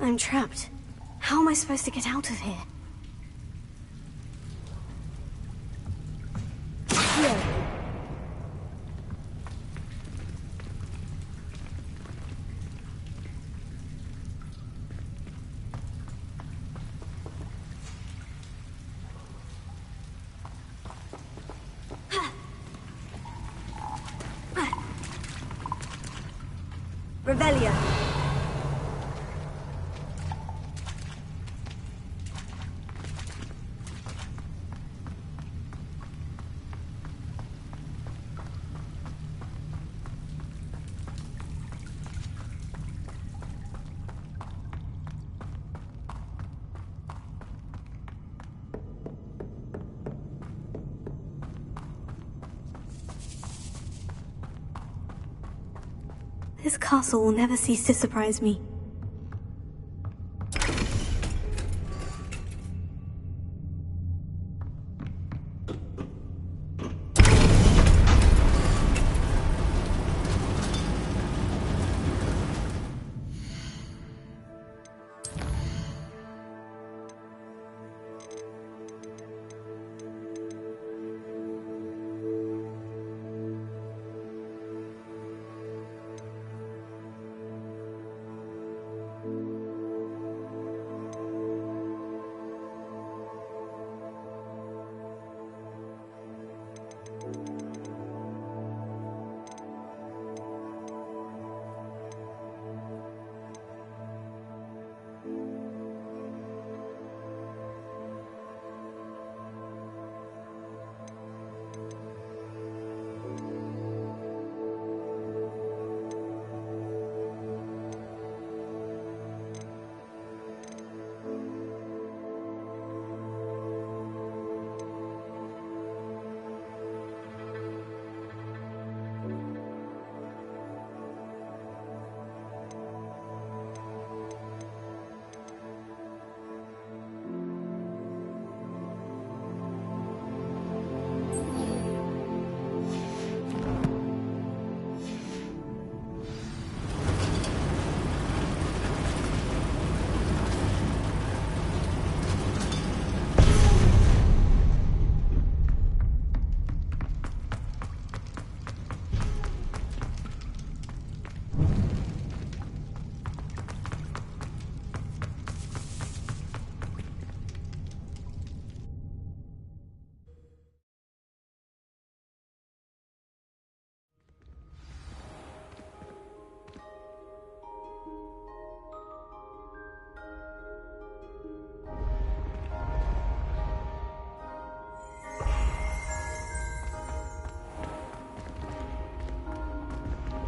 I'm trapped. How am I supposed to get out of here? Here. Revelio. This castle will never cease to surprise me.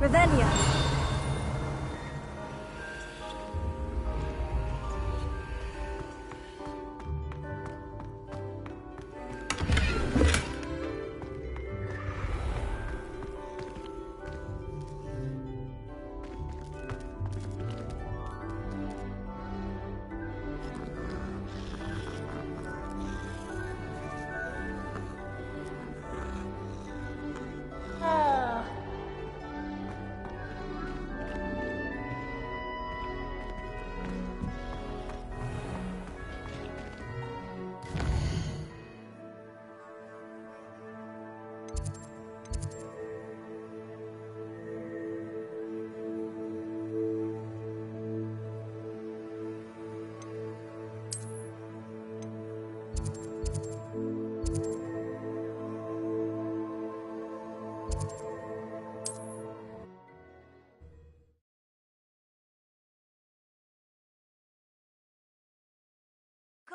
Revelio.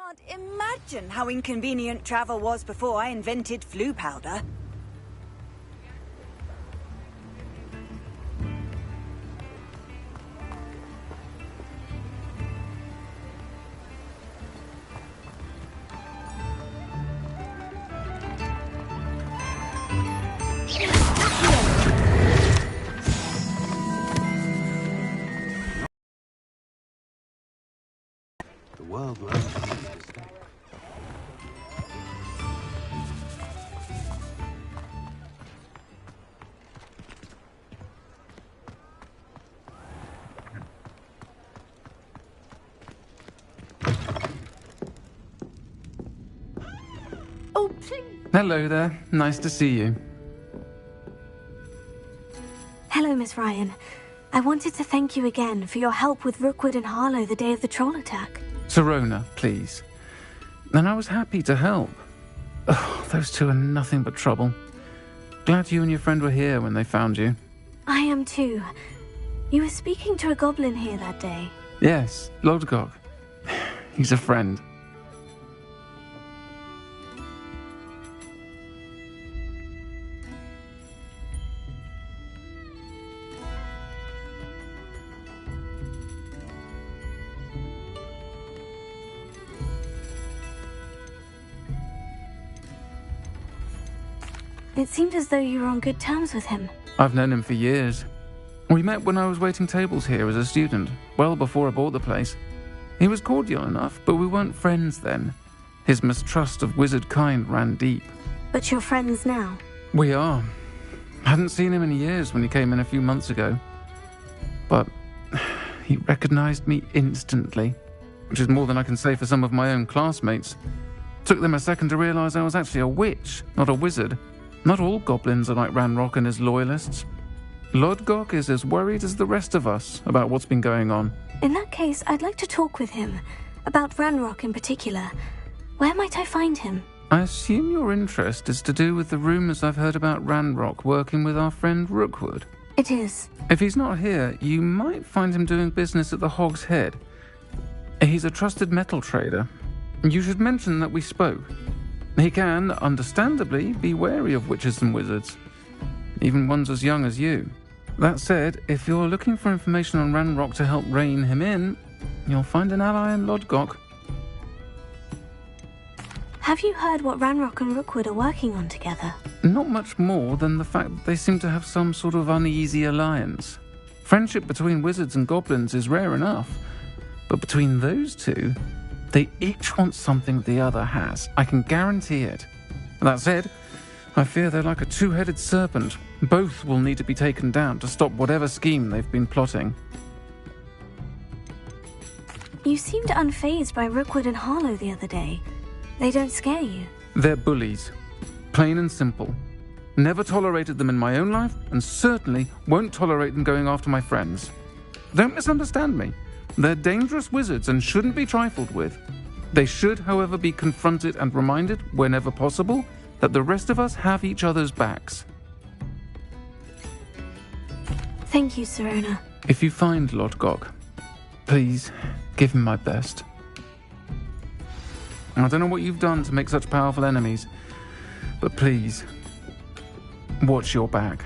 can't imagine how inconvenient travel was before I invented flu powder. The world learns from its mistakes. Oh, please. Hello there. Nice to see you. Hello, Miss Ryan. I wanted to thank you again for your help with Rookwood and Harlow the day of the troll attack. Sirona, please. And I was happy to help. Oh, those two are nothing but trouble. Glad you and your friend were here when they found you. I am too. You were speaking to a goblin here that day. Yes, Lodgok. He's a friend. It seemed as though you were on good terms with him. I've known him for years. We met when I was waiting tables here as a student, well before I bought the place. He was cordial enough, but we weren't friends then. His mistrust of wizard kind ran deep. But you're friends now. We are. Hadn't seen him in years when he came in a few months ago. But he recognized me instantly, which is more than I can say for some of my own classmates. Took them a second to realize I was actually a witch, not a wizard. Not all goblins are like Ranrock and his loyalists. Lodgok is as worried as the rest of us about what's been going on. In that case, I'd like to talk with him. About Ranrock in particular. Where might I find him? I assume your interest is to do with the rumors I've heard about Ranrock working with our friend Rookwood. It is. If he's not here, you might find him doing business at the Hog's Head. He's a trusted metal trader. You should mention that we spoke. He can, understandably, be wary of witches and wizards, even ones as young as you. That said, if you're looking for information on Ranrock to help rein him in, you'll find an ally in Lodgok. Have you heard what Ranrock and Rookwood are working on together? Not much more than the fact that they seem to have some sort of uneasy alliance. Friendship between wizards and goblins is rare enough, but between those two, they each want something the other has. I can guarantee it. That said, I fear they're like a two-headed serpent. Both will need to be taken down to stop whatever scheme they've been plotting. You seemed unfazed by Rookwood and Harlow the other day. They don't scare you. They're bullies. Plain and simple. Never tolerated them in my own life, and certainly won't tolerate them going after my friends. Don't misunderstand me. They're dangerous wizards and shouldn't be trifled with. They should, however, be confronted and reminded, whenever possible, that the rest of us have each other's backs. Thank you, Sirona. If you find Lodgok, please give him my best. I don't know what you've done to make such powerful enemies, but please, watch your back.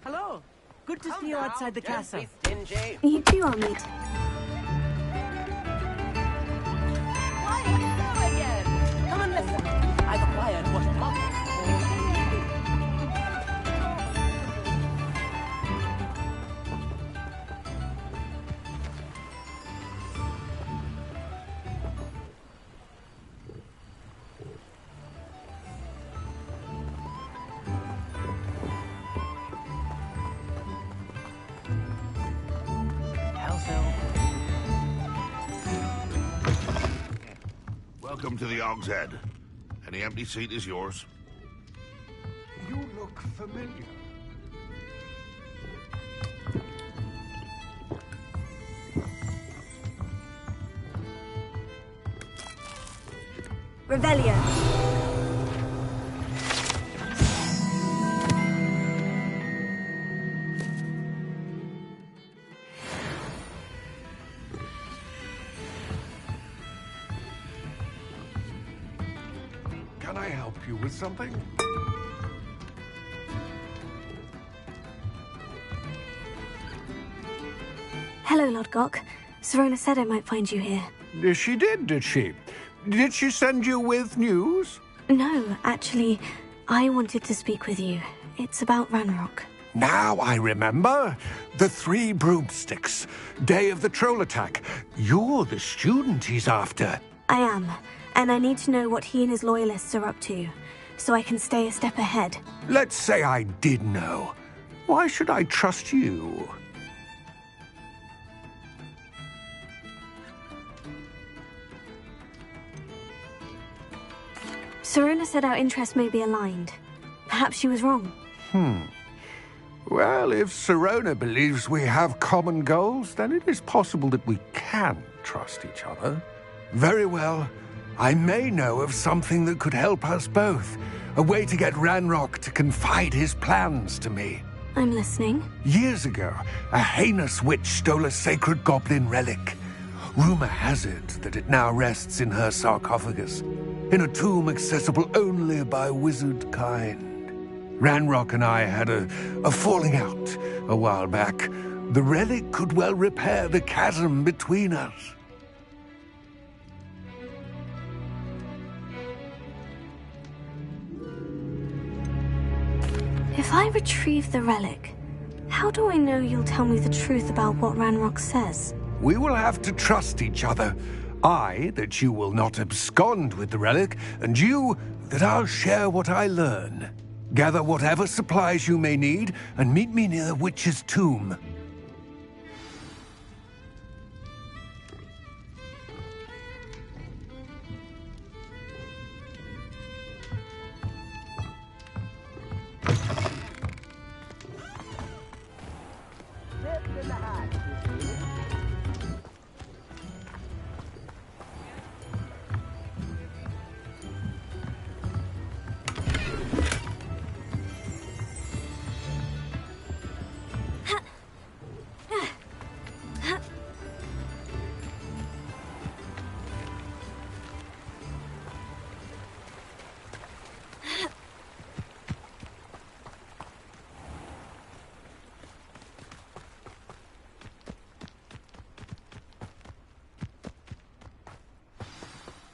Hello. Good to see you outside the castle. You too, I'll meet. Why hello again? Come and listen. I've acquired what Welcome to the Hog's Head. Any empty seat is yours. look familiar. Revelio. Can I help you with something? Hello, Lodgok. Serona said I might find you here. She did she? Did she send you with news? No, actually, I wanted to speak with you. It's about Ranrock. Now I remember. The 3 broomsticks. Day of the troll attack. You're the student he's after. I am, and I need to know what he and his loyalists are up to, so I can stay a step ahead. Let's say I did know. Why should I trust you? Serona said our interests may be aligned. Perhaps she was wrong. Well, if Serona believes we have common goals, then it is possible that we can trust each other. Very well. I may know of something that could help us both. A way to get Ranrock to confide his plans to me. I'm listening. Years ago, a heinous witch stole a sacred goblin relic. Rumor has it that it now rests in her sarcophagus, in a tomb accessible only by wizard kind. Ranrock and I had a falling out a while back. The relic could well repair the chasm between us. If I retrieve the relic, how do I know you'll tell me the truth about what Ranrock says? We will have to trust each other. I, that you will not abscond with the relic, and you, that I'll share what I learn. Gather whatever supplies you may need, and meet me near the witch's tomb.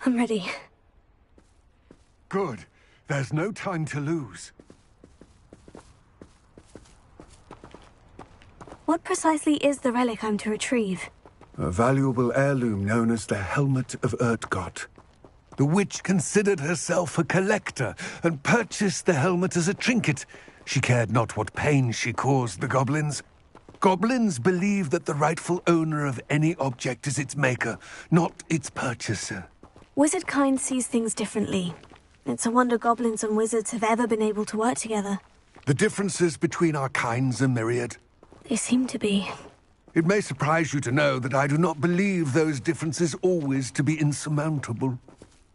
I'm ready. Good. There's no time to lose. What precisely is the relic I'm to retrieve? A valuable heirloom known as the Helmet of Urtgott. The witch considered herself a collector and purchased the helmet as a trinket. She cared not what pain she caused the goblins. Goblins believe that the rightful owner of any object is its maker, not its purchaser. Wizard kind sees things differently. It's a wonder goblins and wizards have ever been able to work together. The differences between our kinds are myriad. They seem to be. It may surprise you to know that I do not believe those differences always to be insurmountable.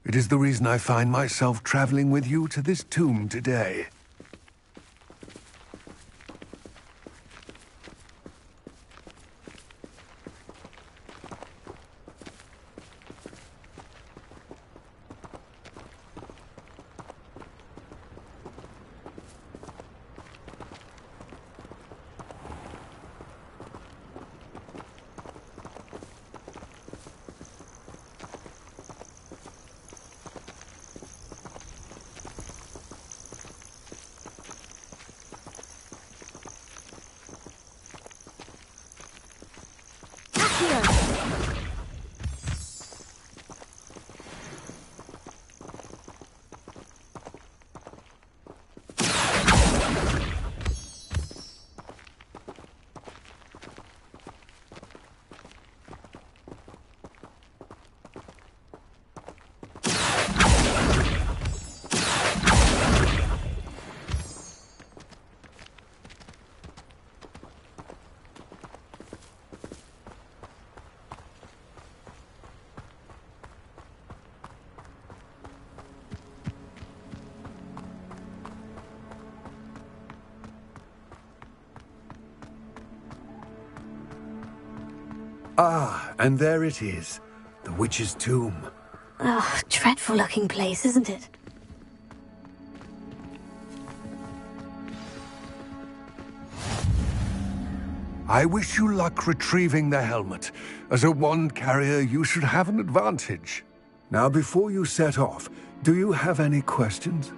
It is the reason I find myself traveling with you to this tomb today. Ah, and there it is. The witch's tomb. Ugh, dreadful looking place, isn't it? I wish you luck retrieving the helmet. As a wand carrier, you should have an advantage. Now, before you set off, do you have any questions?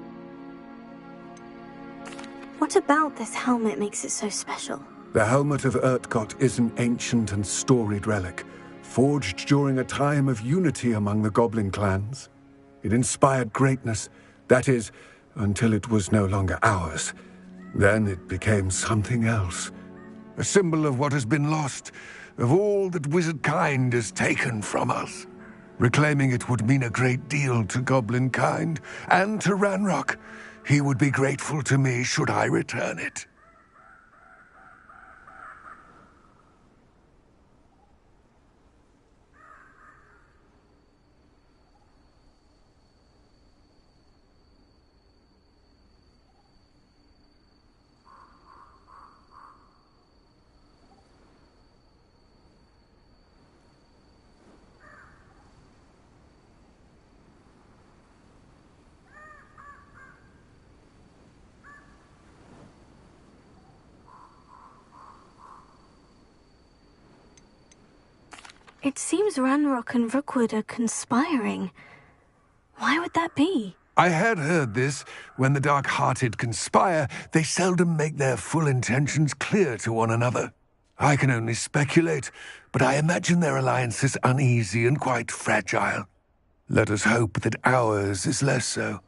What about this helmet makes it so special? The helmet of Urtkot is an ancient and storied relic, forged during a time of unity among the goblin clans. It inspired greatness, that is, until it was no longer ours. Then it became something else. A symbol of what has been lost, of all that wizard kind has taken from us. Reclaiming it would mean a great deal to goblin kind, and to Ranrock. He would be grateful to me should I return it. It seems Ranrock and Rookwood are conspiring. Why would that be? I had heard this. When the dark-hearted conspire, they seldom make their full intentions clear to one another. I can only speculate, but I imagine their alliance is uneasy and quite fragile. Let us hope that ours is less so.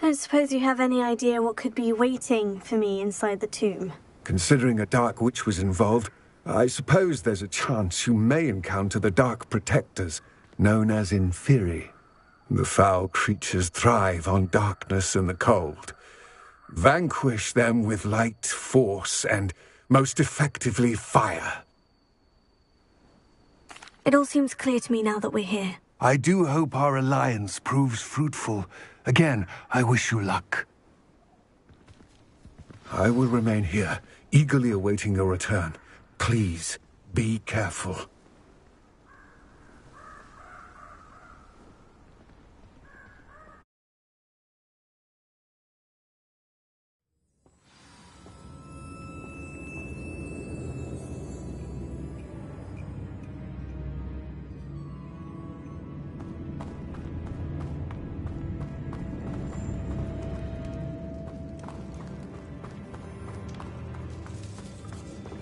Don't suppose you have any idea what could be waiting for me inside the tomb? Considering a dark witch was involved, I suppose there's a chance you may encounter the Dark Protectors, known as Inferi. The foul creatures thrive on darkness and the cold. Vanquish them with light, force, and, most effectively, fire. It all seems clear to me now that we're here. I do hope our alliance proves fruitful. Again, I wish you luck. I will remain here, eagerly awaiting your return. Please, be careful.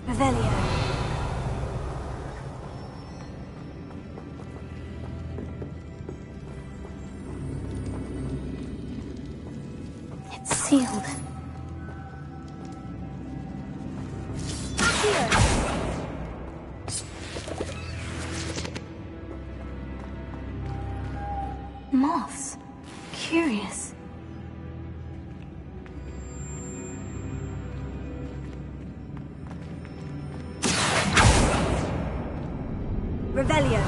Revelio. It's sealed. Moths. Curious. Revelio.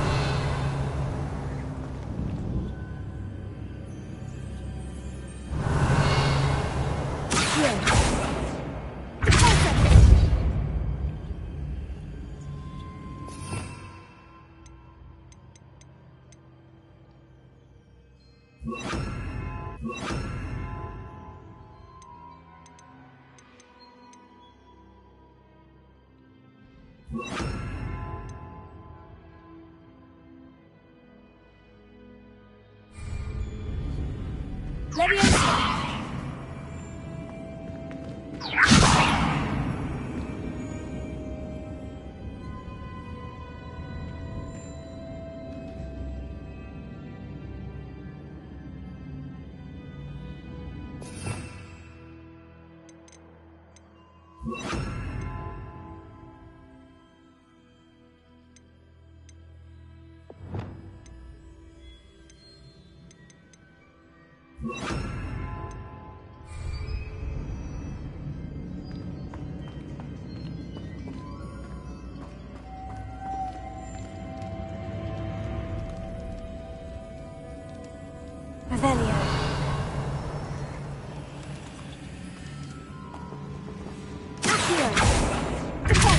Revelio. Accio. Defend.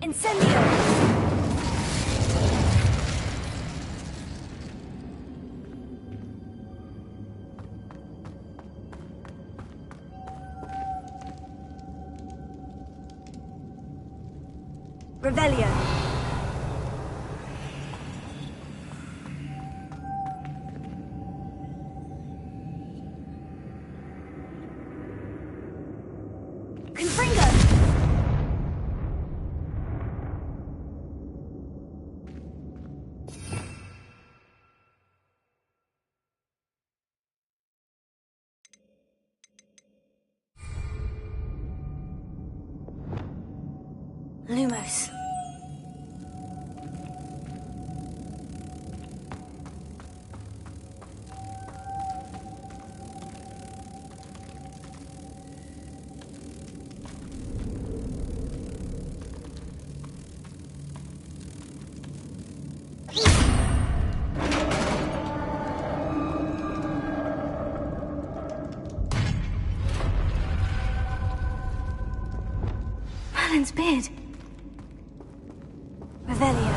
Incendio! Revelio. Confringo. Lumos. Merlin's beard. Revelio.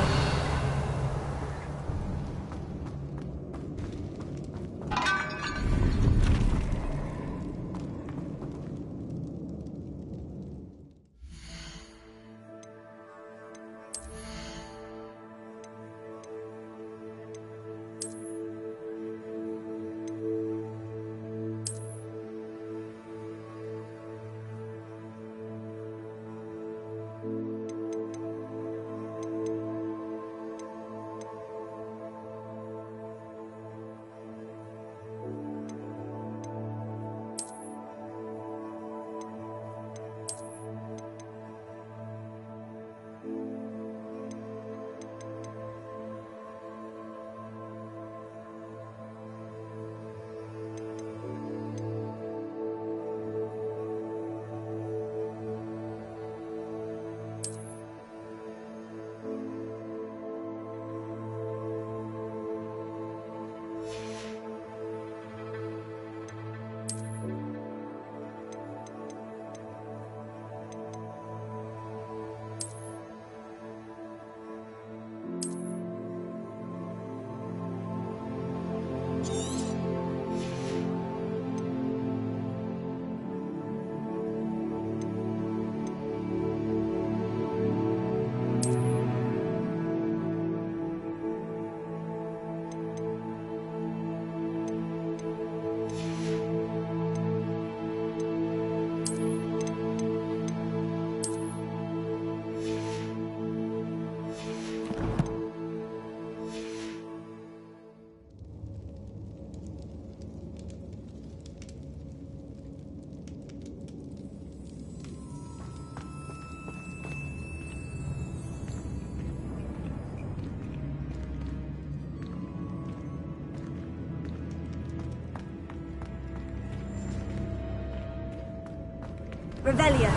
Revelio.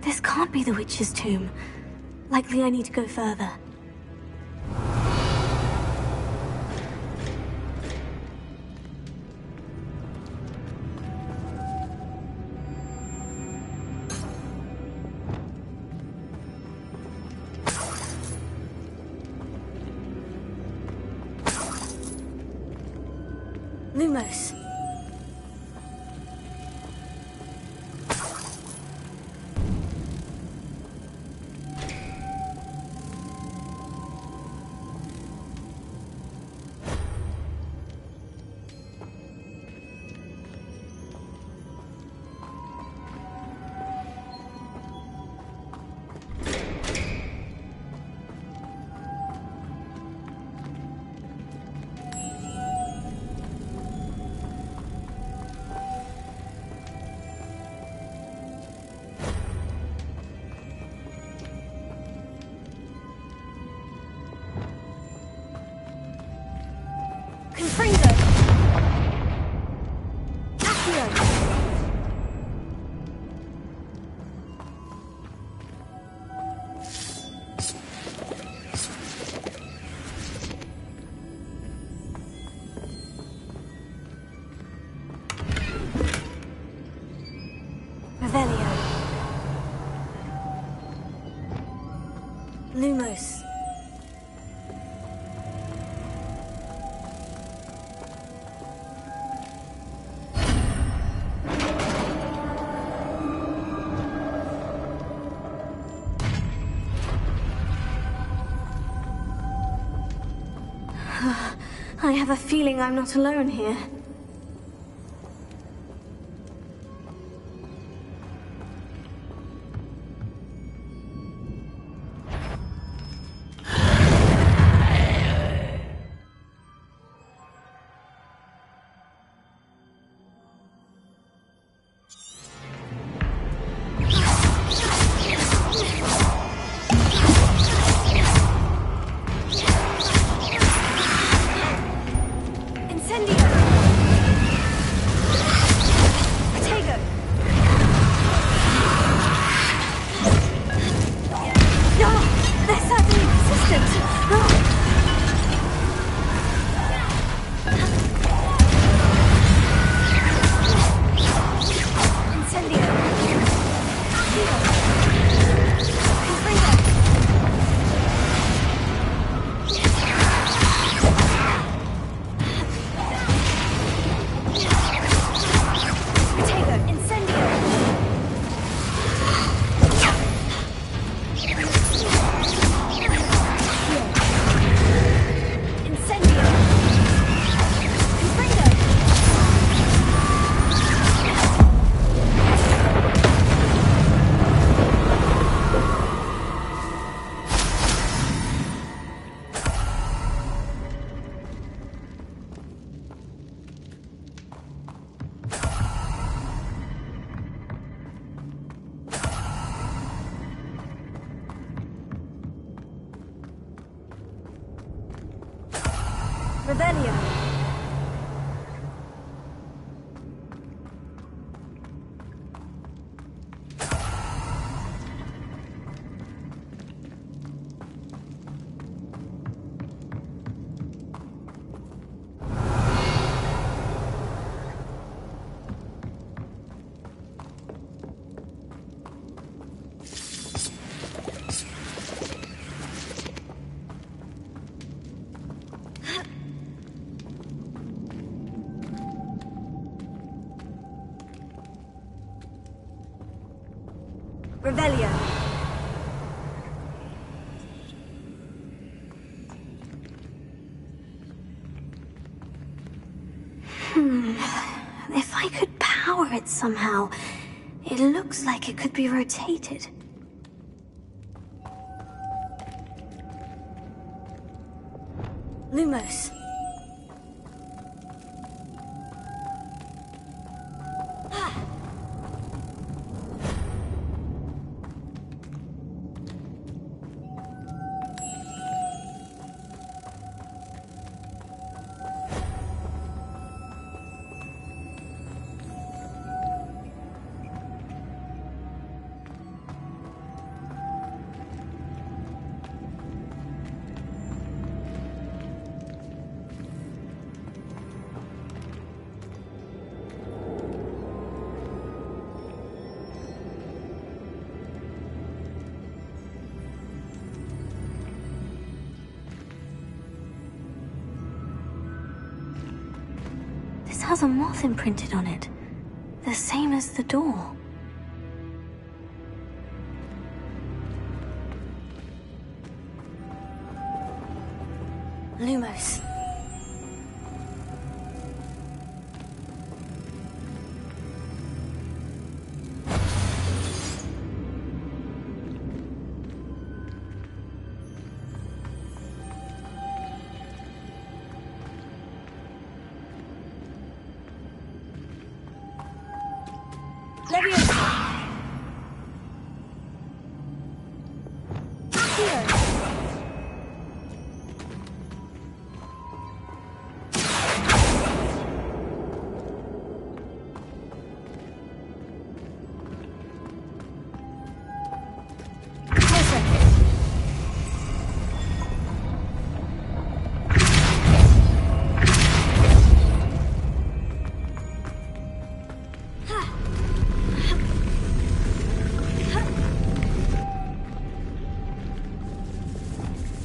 This can't be the witch's tomb. Likely I need to go further. Lumos. Lumos. I have a feeling I'm not alone here. Rebellion. Rebellion. If I could power it somehow, it looks like it could be rotated. Lumos. This has a moth imprinted on it, the same as the door. Lumos.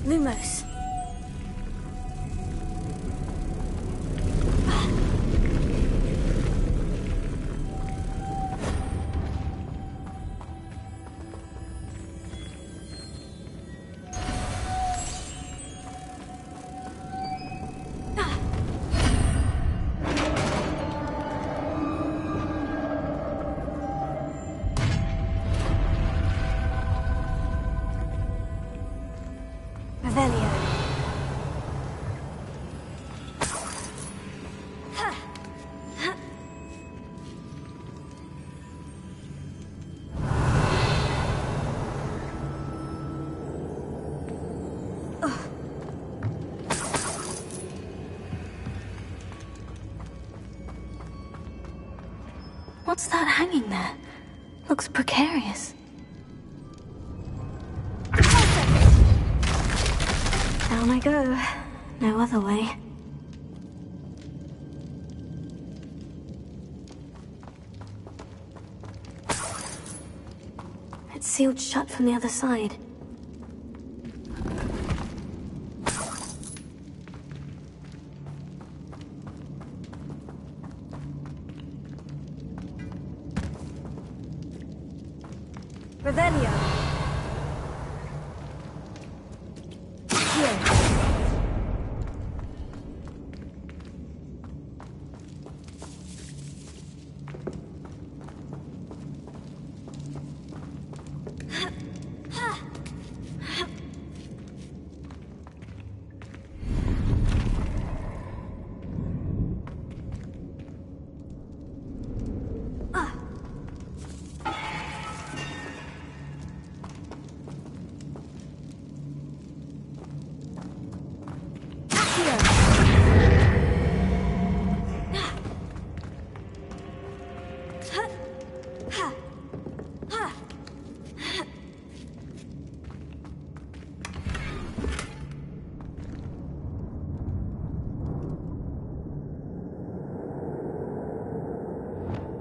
Lumos. Revelio. What's that hanging there? Looks precarious. Down I go. No other way. It's sealed shut from the other side. Revelio. Here.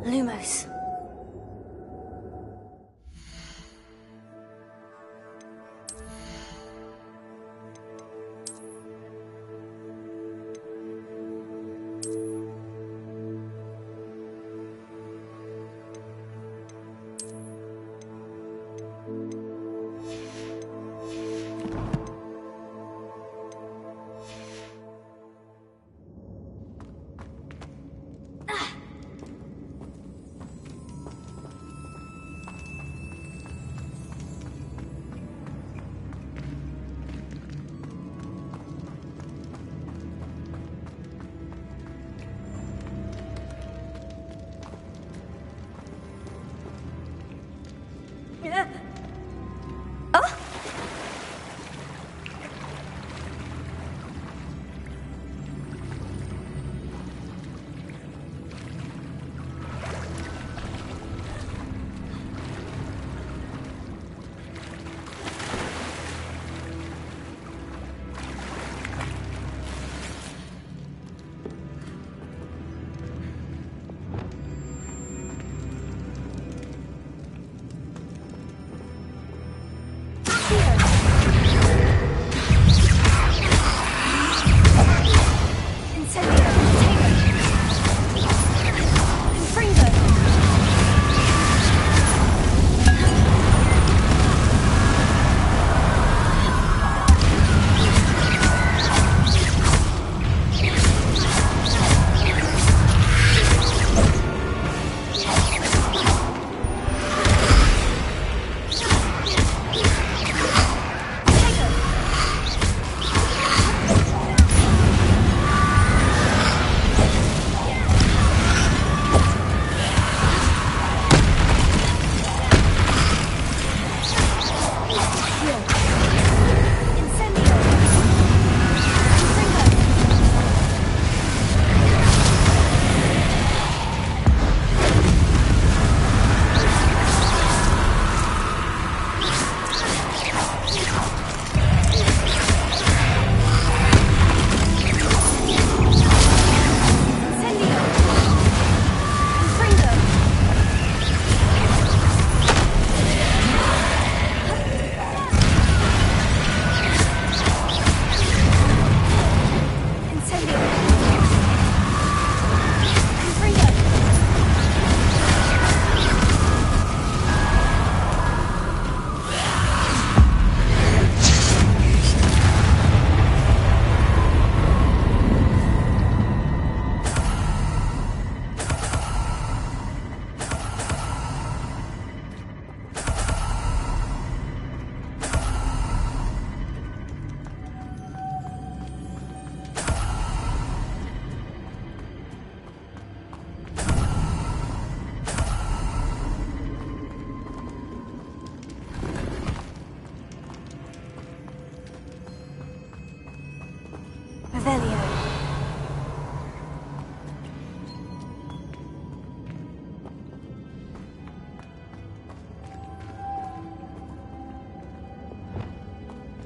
Lumos.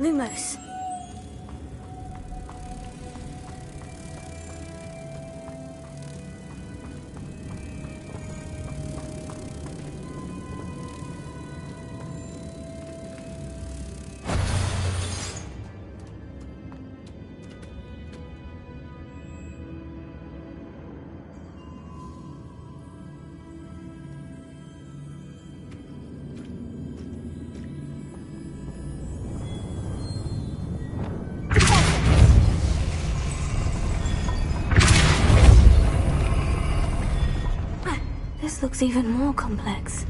Lumos. This looks even more complex.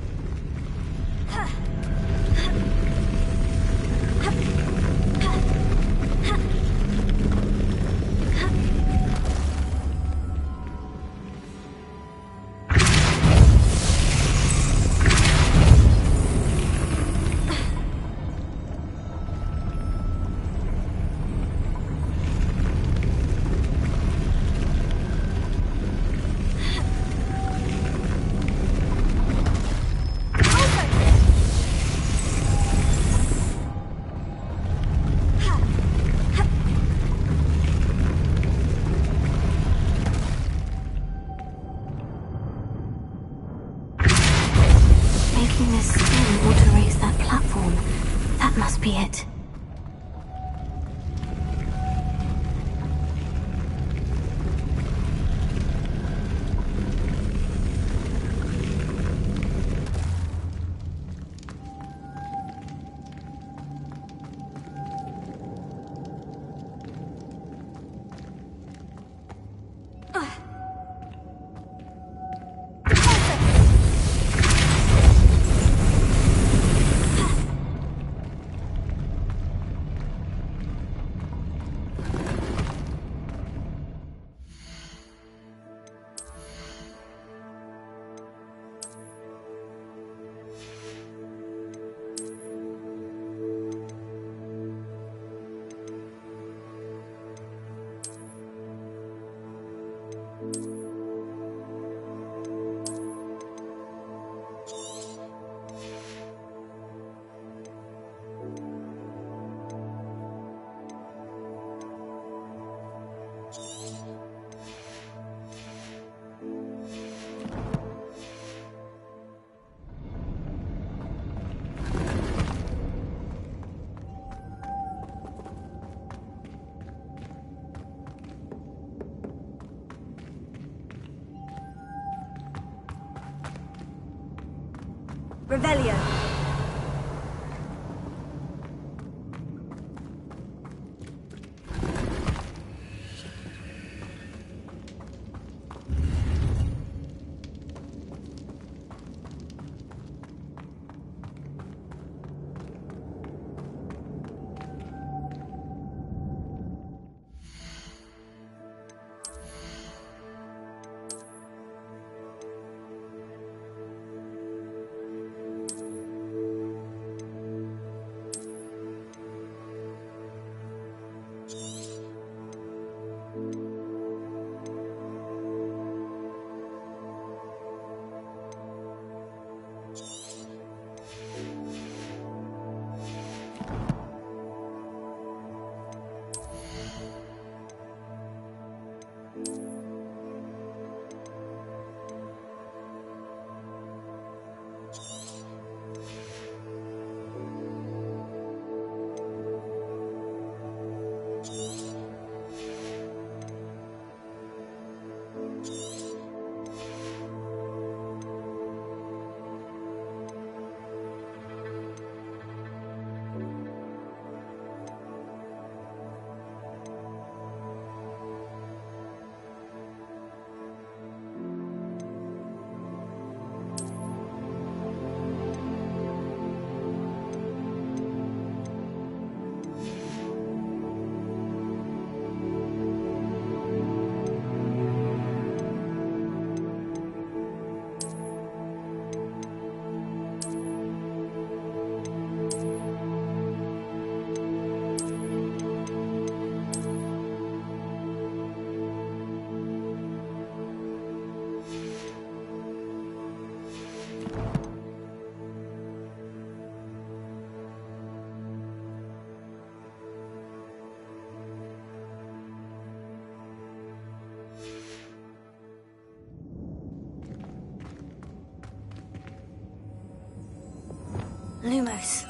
Making this spin auto-raise that platform. That must be it. Revelio. Lumos.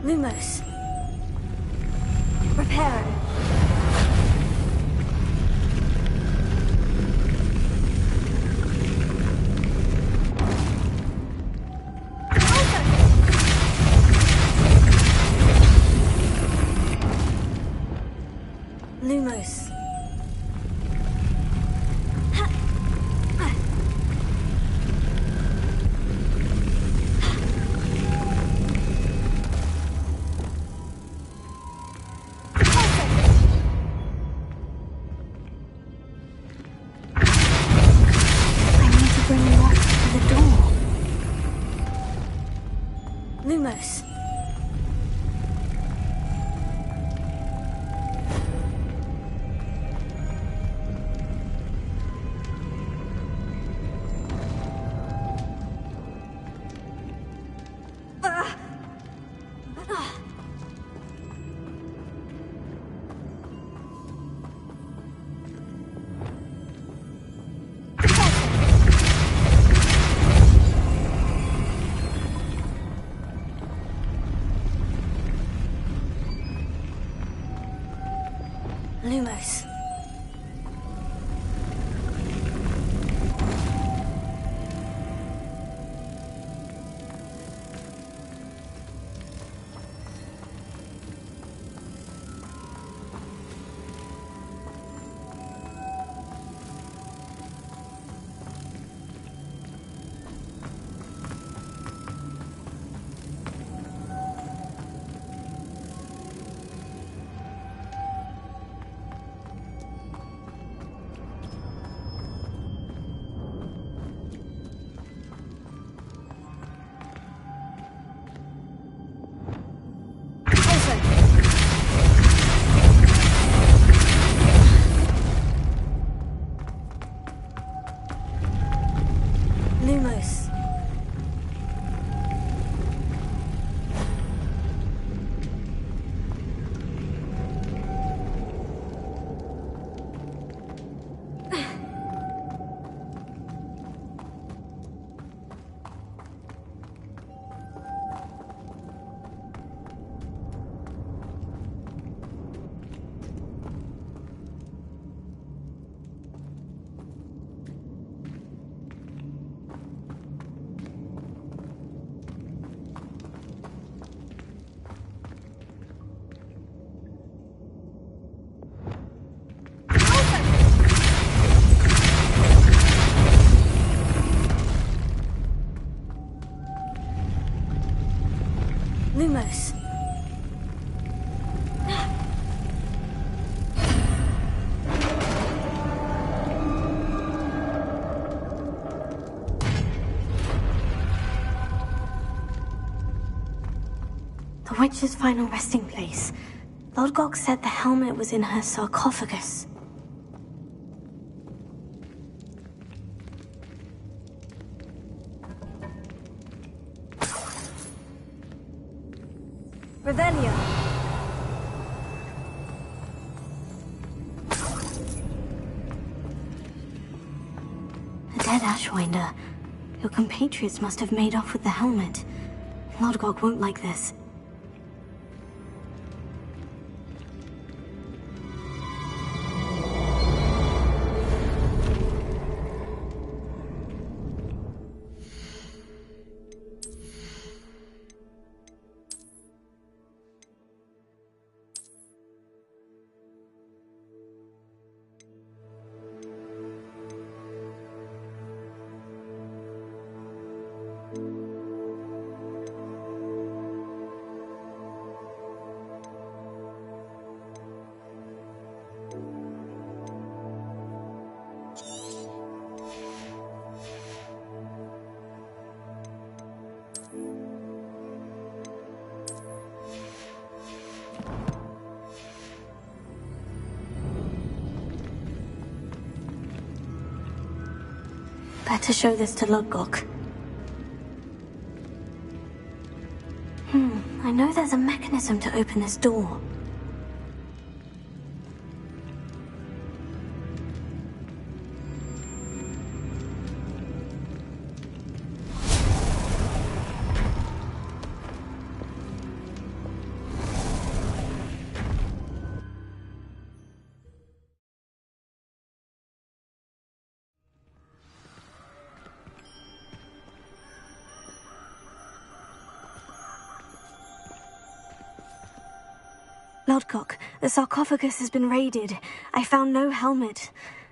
Lumos. Reparo. Lumos. I need to bring you up to the door. Lumos. Lumos. Lumos. Lumos. The witch's final resting place. Lodgok said the helmet was in her sarcophagus. Revelio. A dead Ashwinder. Your compatriots must have made off with the helmet. Lodgok won't like this. Better show this to Lodgok. I know there's a mechanism to open this door. Lodgok, the sarcophagus has been raided. I found no helmet,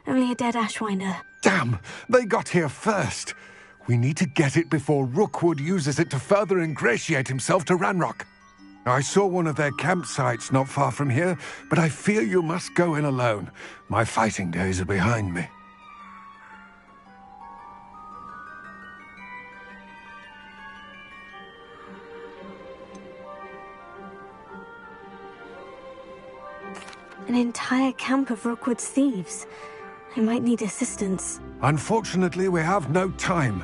only a dead Ashwinder. Damn! They got here first. We need to get it before Rookwood uses it to further ingratiate himself to Ranrock. I saw one of their campsites not far from here, but I fear you must go in alone. My fighting days are behind me. An entire camp of Rookwood's thieves. I might need assistance. Unfortunately, we have no time.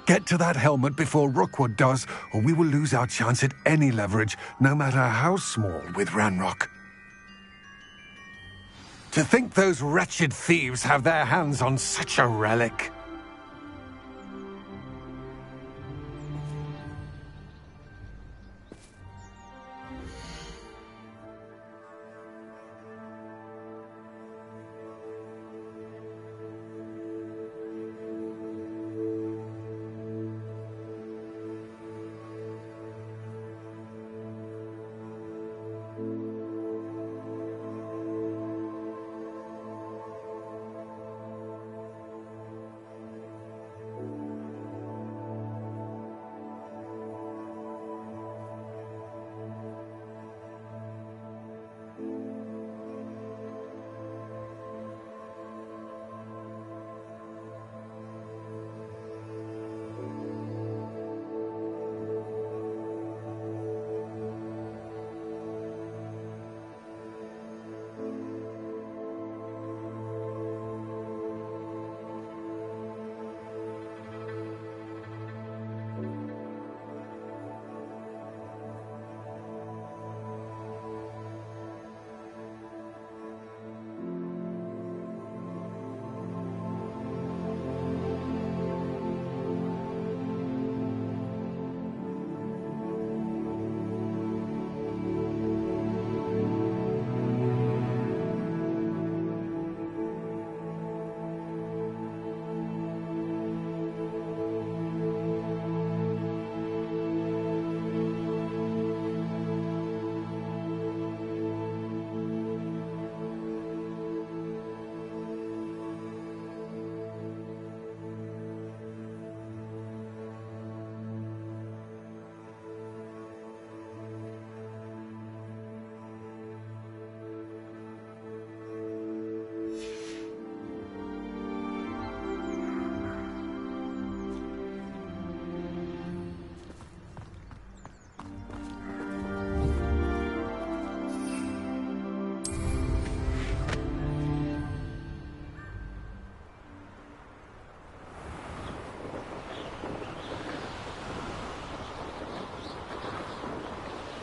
Get to that helmet before Rookwood does, or we will lose our chance at any leverage, no matter how small, with Ranrock. To think those wretched thieves have their hands on such a relic.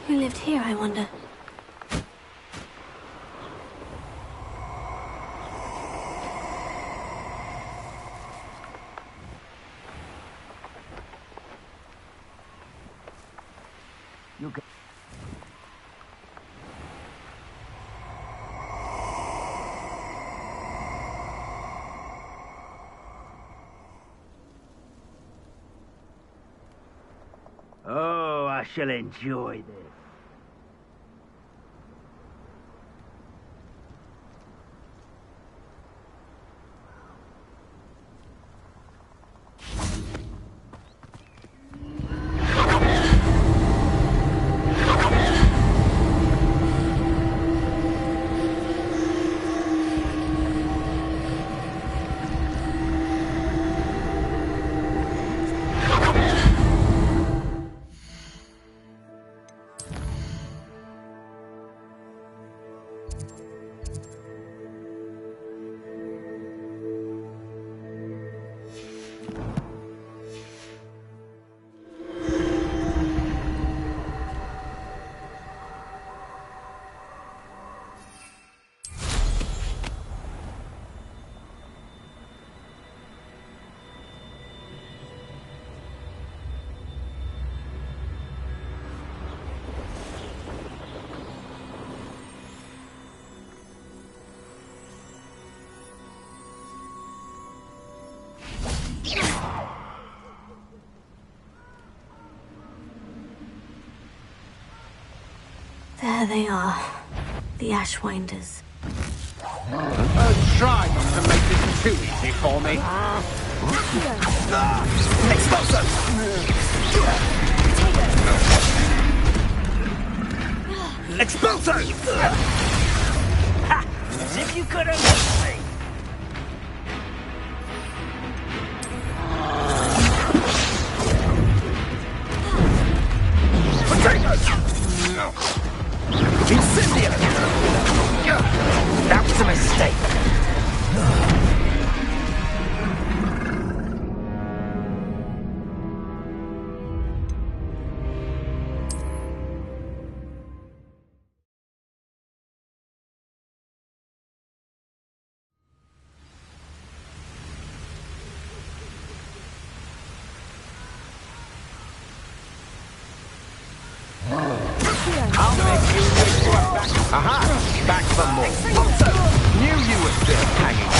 Who lived here, I wonder? Oh, I shall enjoy this. There they are. The Ashwinders. Try not to make this too easy for me. Expulso! Expulso! Ha! As if you could have missed me. Incendio! That was a mistake. I'll make you wish you were back. Aha! Back for more. Also, knew you were still hanging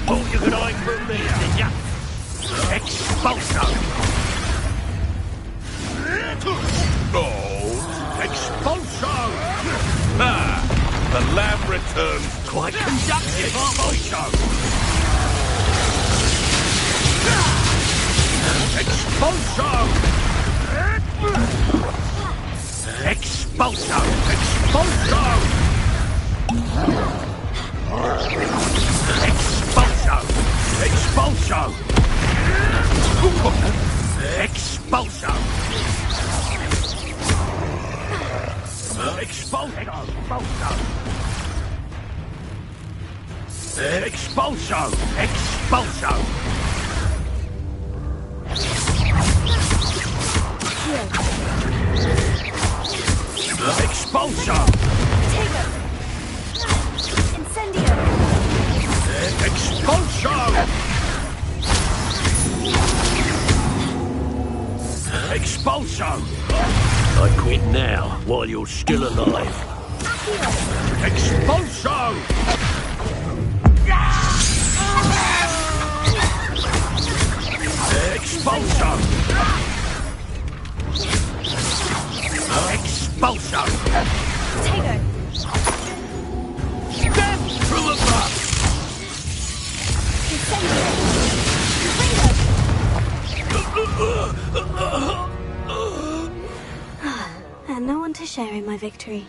Thought you could hide from me, did ya? Expulso! Oh, expulso! Ah, the lamb returns. Quite conductive, aren't Expulso! Expulso! Expulso! Expulso! Expulso! Expulso! Expulso! Expulso! Expulso! Incendio! Expulso! Expulso! I quit now, while you're still alive. Expulso! Expulso! Expulso! Step through the butt! And no one to share in my victory.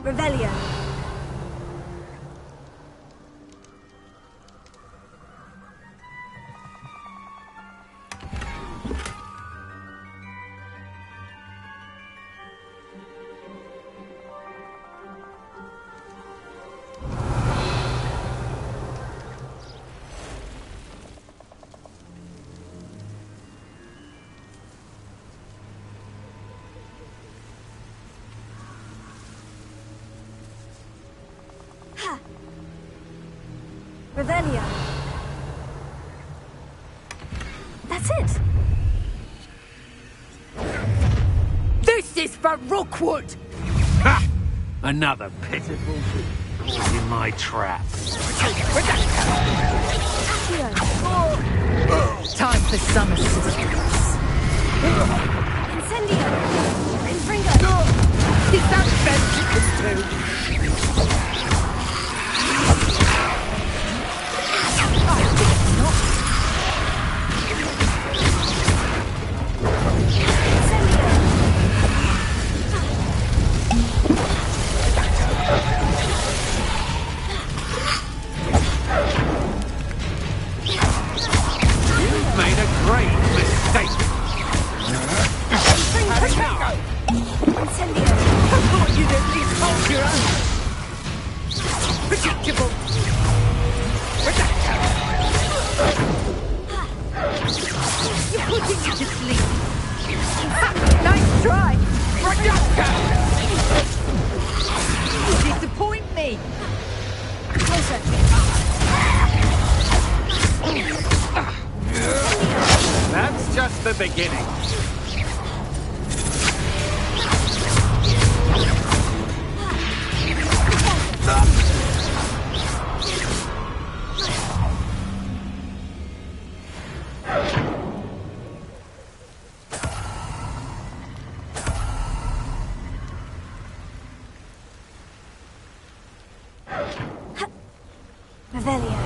Revelio. Revelio. That's it. This is for Rookwood! Ha! Another pitiful caught in my trap. Time for some assistance. Incendio. Infringo. Is that best you can do? try. Disappoint me. Closer. That's just the beginning. Revelio.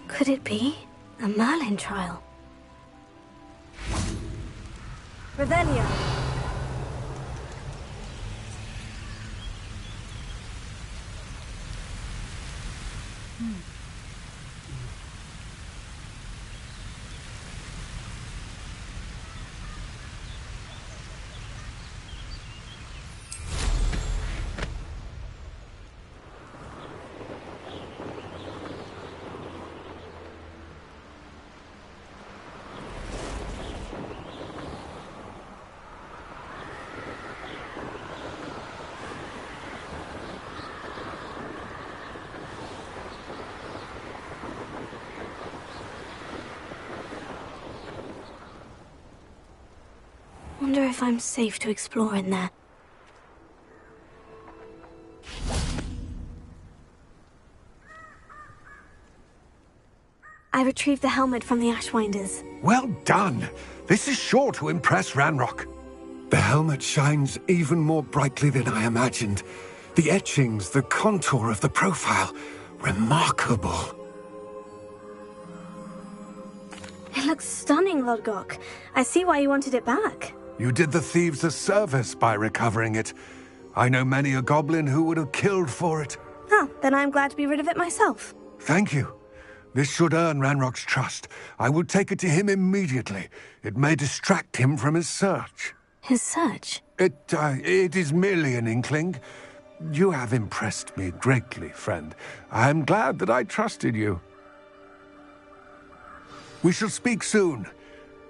Could it be a Merlin trial? Revelio. Wonder if I'm safe to explore in there. I retrieved the helmet from the Ashwinders. Well done. This is sure to impress Ranrock. The helmet shines even more brightly than I imagined. The etchings, the contour of the profile. Remarkable. It looks stunning, Lodgok. I see why you wanted it back. You did the thieves a service by recovering it. I know many a goblin who would have killed for it. Oh, then I'm glad to be rid of it myself. Thank you. This should earn Ranrock's trust. I will take it to him immediately. It may distract him from his search. His search? It is merely an inkling. You have impressed me greatly, friend. I am glad that I trusted you. We shall speak soon.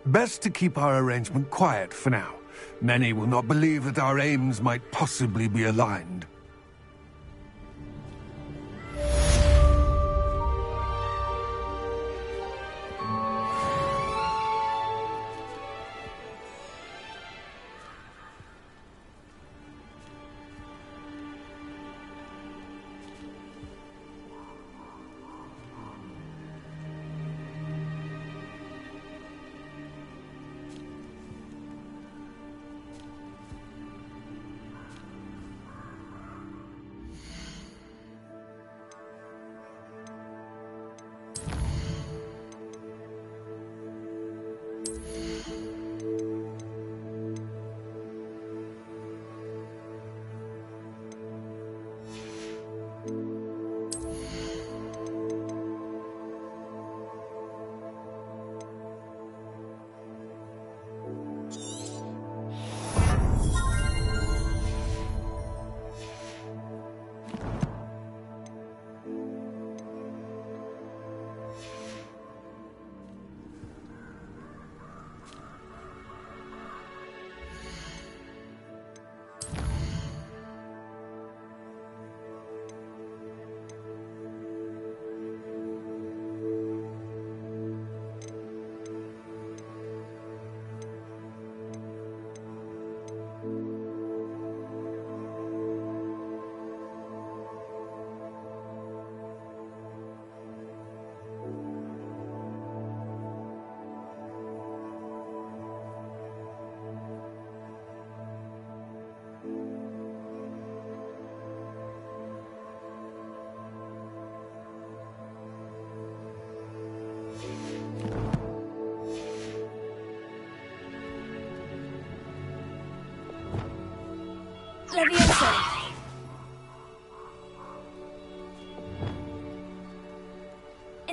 Best to keep our arrangement quiet for now. Many will not believe that our aims might possibly be aligned.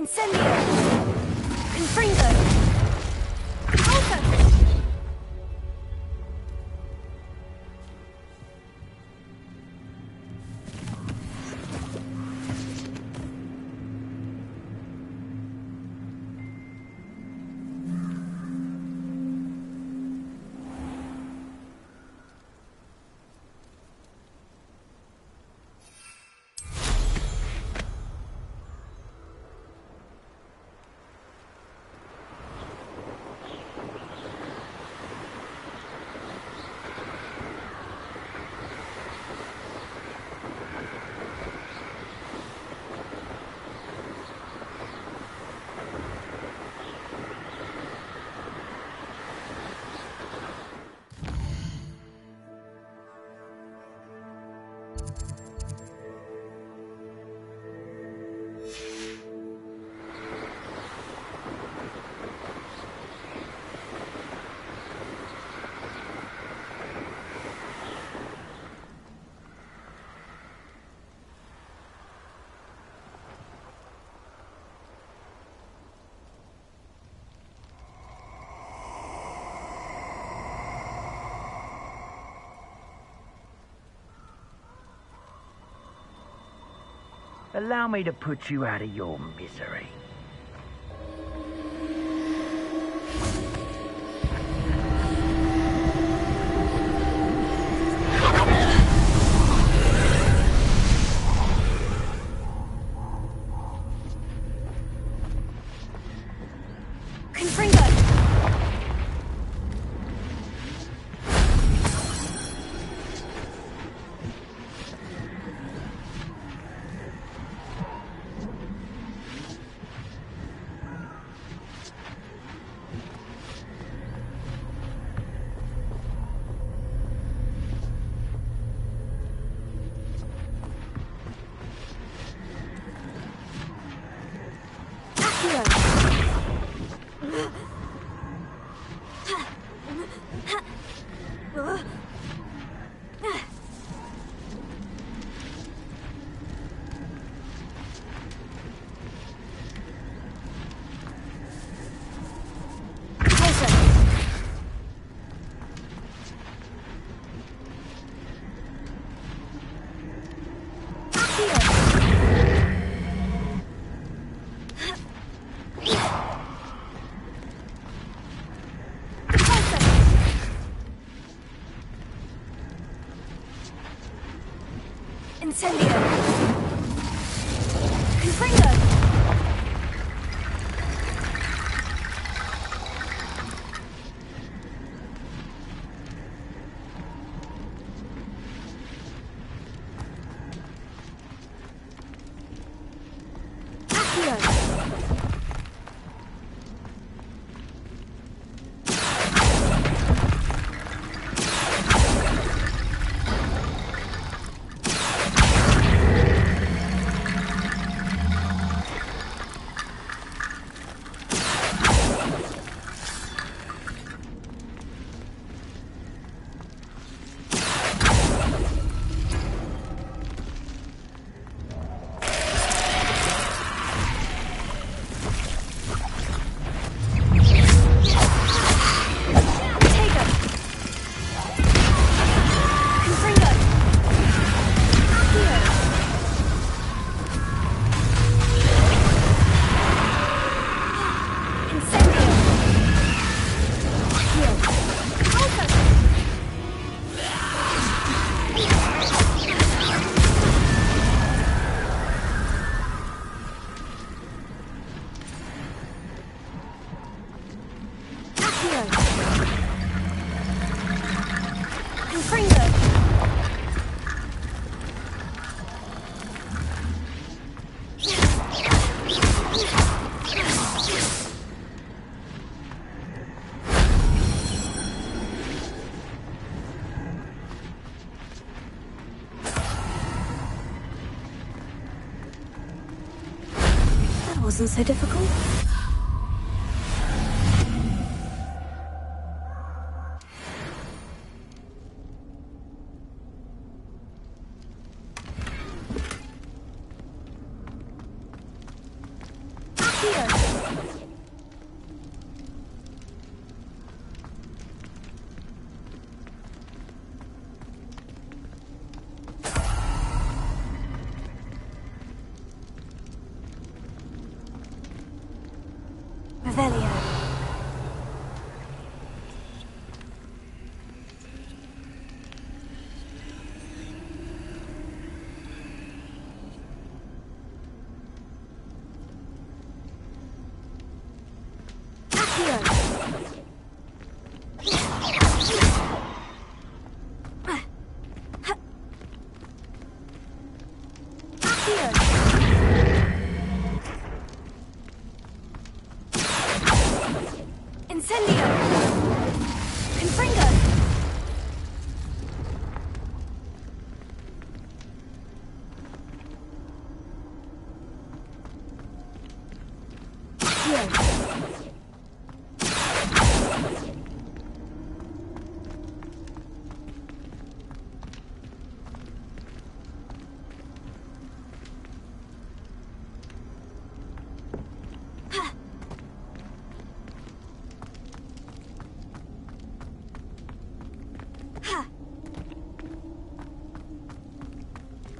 Incendio! Confringo! Alter! Allow me to put you out of your misery. Confringo! Incendio! Confringo! Wasn't so difficult. Accio! Incendio! Confringo!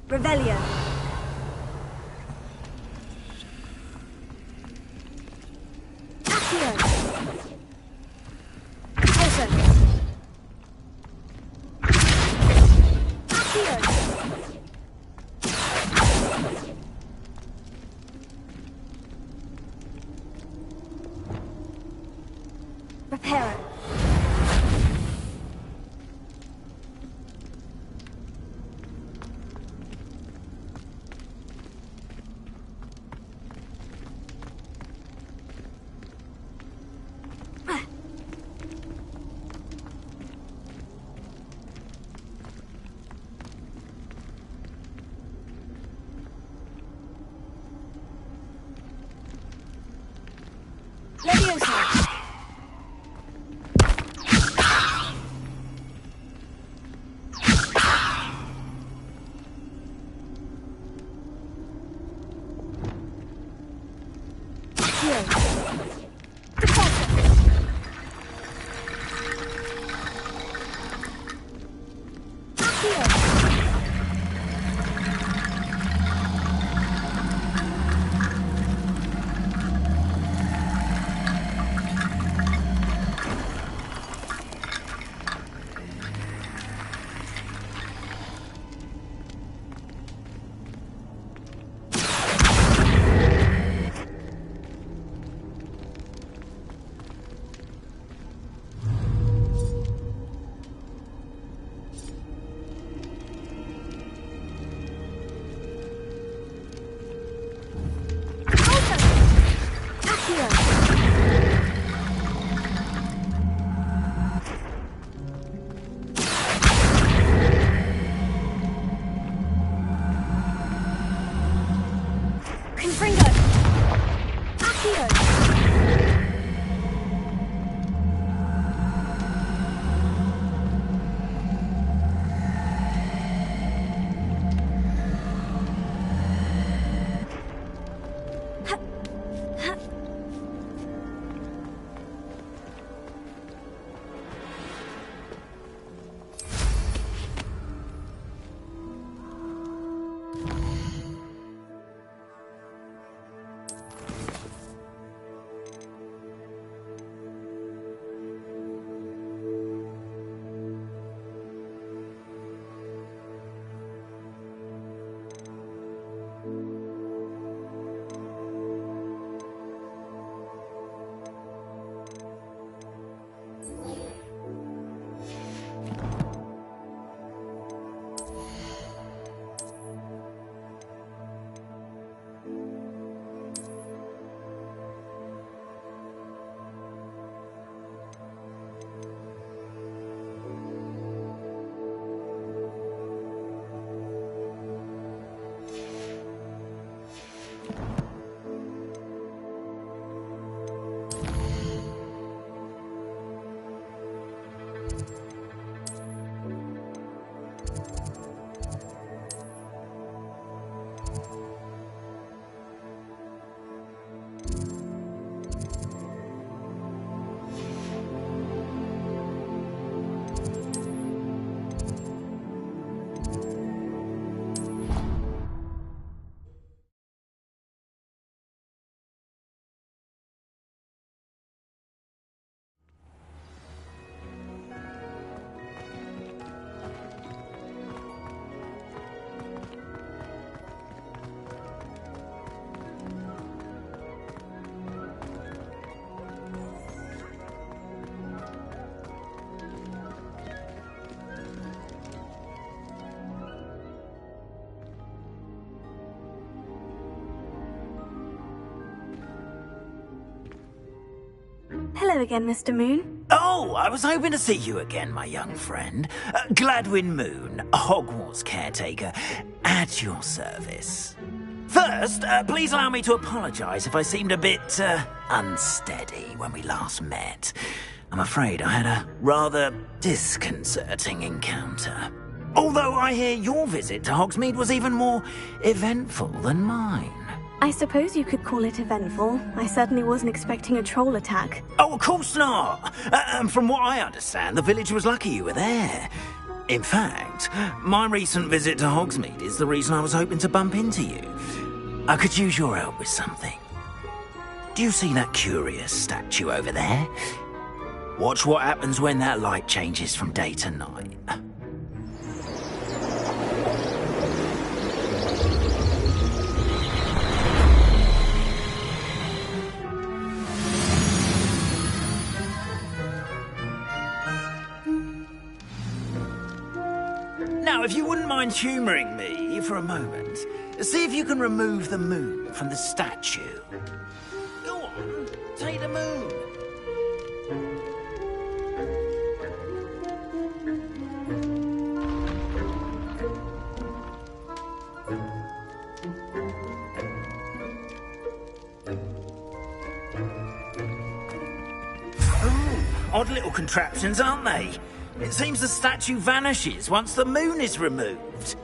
Revelio. Accio. Potion. Accio. Reparo. Leviosa. Hello again, Mr. Moon. Oh, I was hoping to see you again, my young friend. Gladwin Moon, Hogwarts caretaker, at your service. First, please allow me to apologise if I seemed a bit, unsteady when we last met. I'm afraid I had a rather disconcerting encounter. Although I hear your visit to Hogsmeade was even more eventful than mine. I suppose you could call it eventful. I certainly wasn't expecting a troll attack. Oh, of course not. And from what I understand, the village was lucky you were there. In fact, my recent visit to Hogsmeade is the reason I was hoping to bump into you. I could use your help with something. Do you see that curious statue over there? Watch what happens when that light changes from day to night. Now, if you wouldn't mind humouring me for a moment, see if you can remove the moon from the statue. Go on, take the moon. Odd little contraptions, aren't they? It seems the statue vanishes once the moon is removed.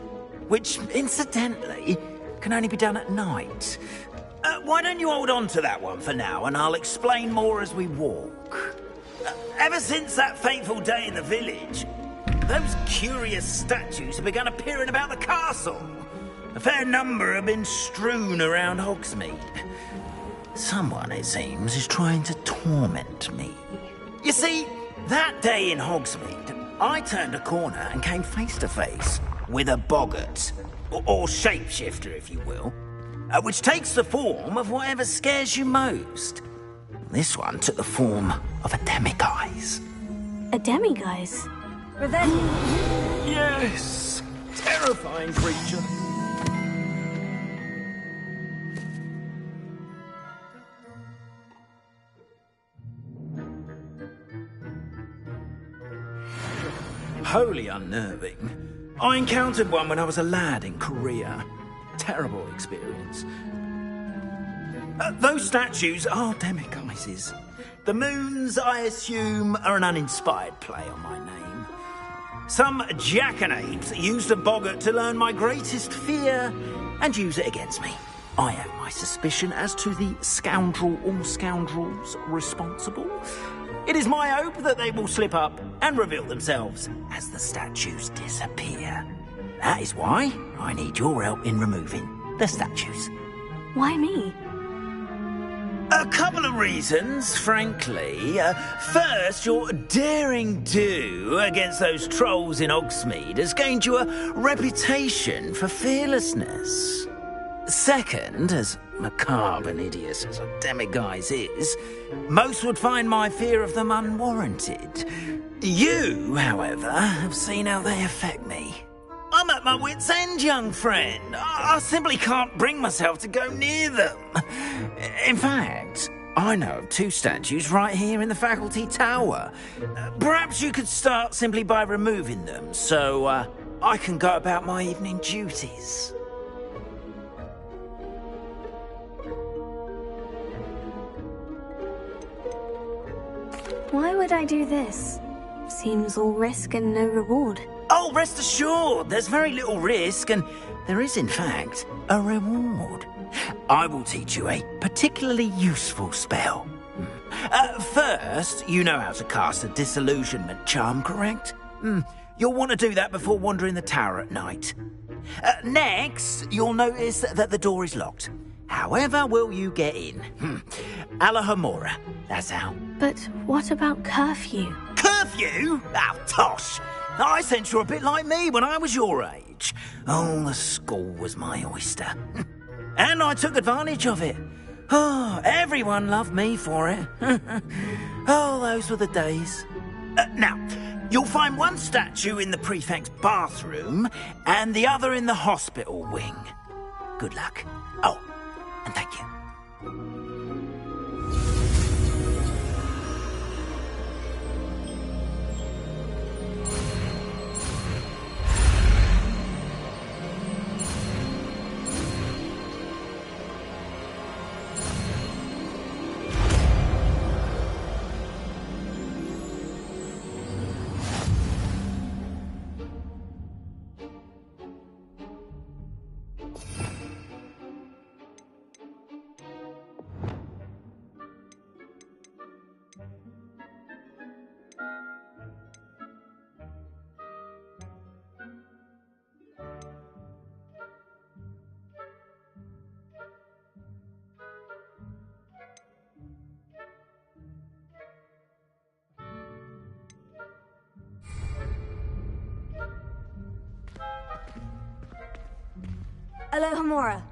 Which, incidentally, can only be done at night. Why don't you hold on to that one for now, and I'll explain more as we walk. Ever since that fateful day in the village, those curious statues have begun appearing about the castle. A fair number have been strewn around Hogsmeade. Someone, it seems, is trying to torment me. You see, that day in Hogsmeade, I turned a corner and came face to face with a boggart, or shapeshifter, if you will, which takes the form of whatever scares you most. This one took the form of a demiguise. A demiguise? Revenge! Yes! Terrifying creature. Wholly unnerving. I encountered one when I was a lad in Korea. Terrible experience. Those statues are demiguises. The moons, I assume, are an uninspired play on my name. Some jackanapes used a boggart to learn my greatest fear and use it against me. I have my suspicion as to the scoundrel or scoundrels responsible. It is my hope that they will slip up and reveal themselves as the statues disappear. That is why I need your help in removing the statues. Why me? A couple of reasons, frankly. First, your daring do against those trolls in Hogsmeade has gained you a reputation for fearlessness. Second, as macabre and hideous as a demiguise is, most would find my fear of them unwarranted. You, however, have seen how they affect me. I'm at my wit's end, young friend. I simply can't bring myself to go near them. In fact, I know of two statues right here in the faculty tower. Perhaps you could start simply by removing them, so I can go about my evening duties. Why would I do this? Seems all risk and no reward. Oh, rest assured, there's very little risk, and there is, in fact, a reward. I will teach you a particularly useful spell. First, you know how to cast a disillusionment charm, correct? You'll want to do that before wandering the tower at night. Next, you'll notice that the door is locked. However will you get in? Alahomora, that's how. But what about curfew? Curfew? Oh, tosh! I sense you're a bit like me when I was your age. Oh, the school was my oyster. And I took advantage of it. Oh, everyone loved me for it. Oh, those were the days. Now, you'll find one statue in the prefect's bathroom and the other in the hospital wing. Good luck. Oh, and thank you. Alohomora.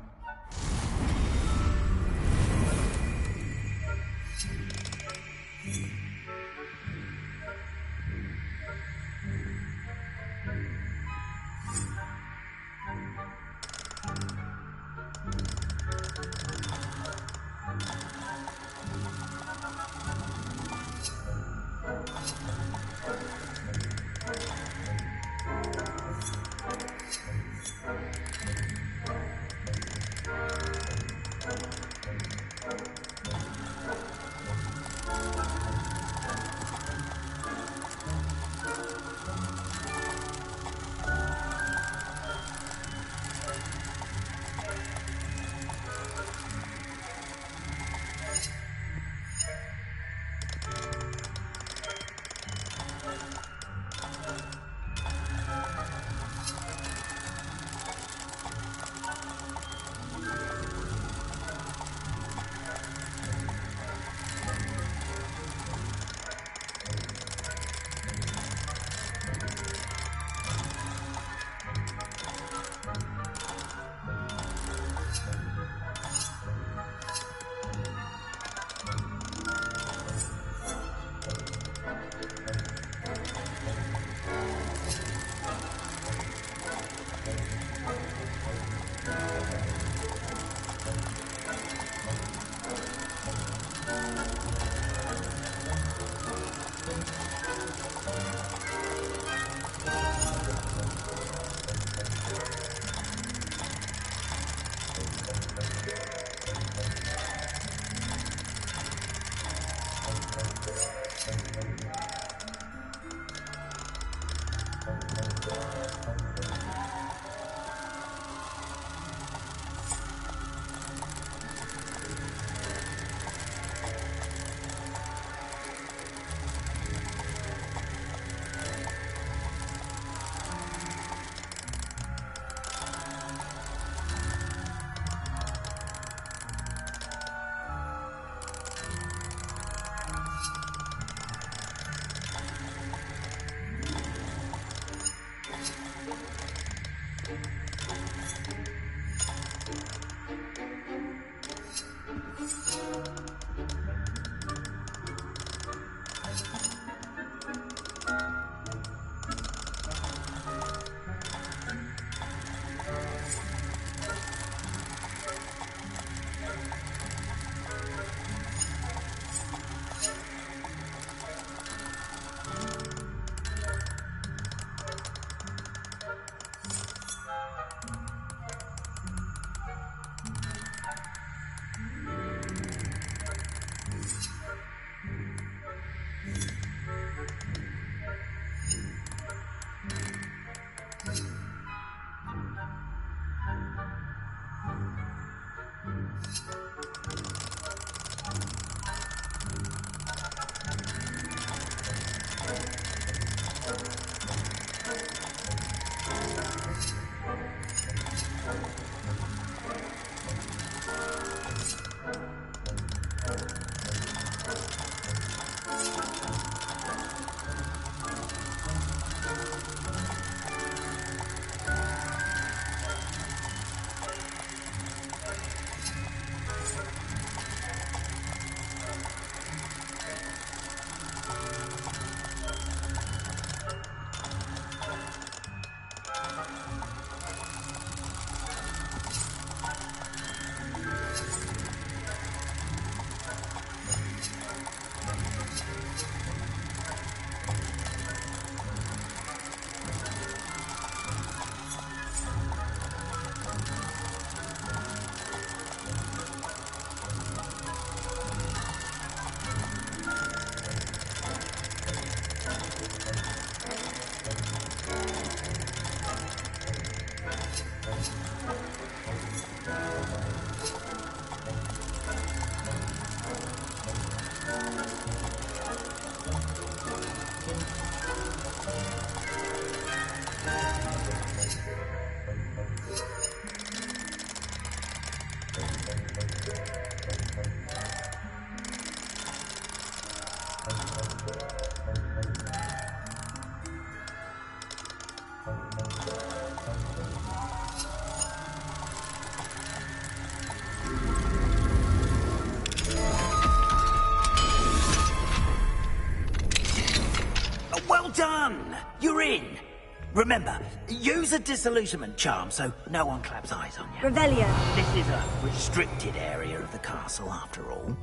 Remember, use a disillusionment charm so no one claps eyes on you. Revelio. This is a restricted area of the castle, after all.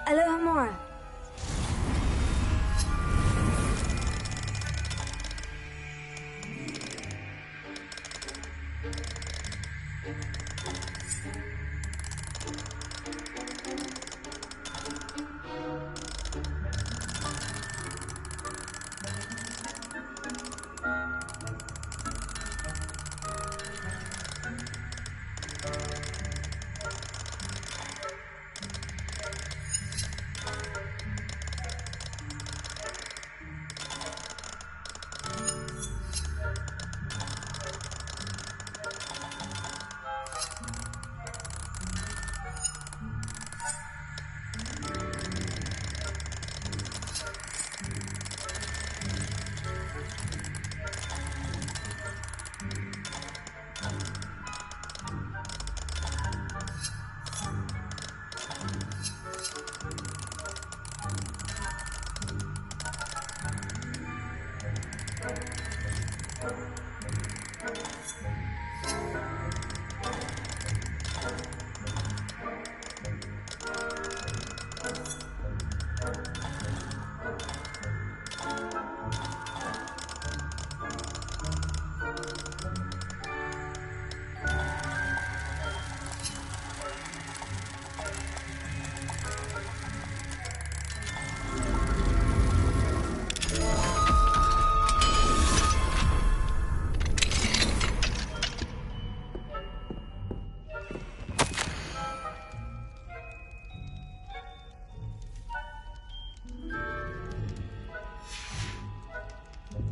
Alohomora.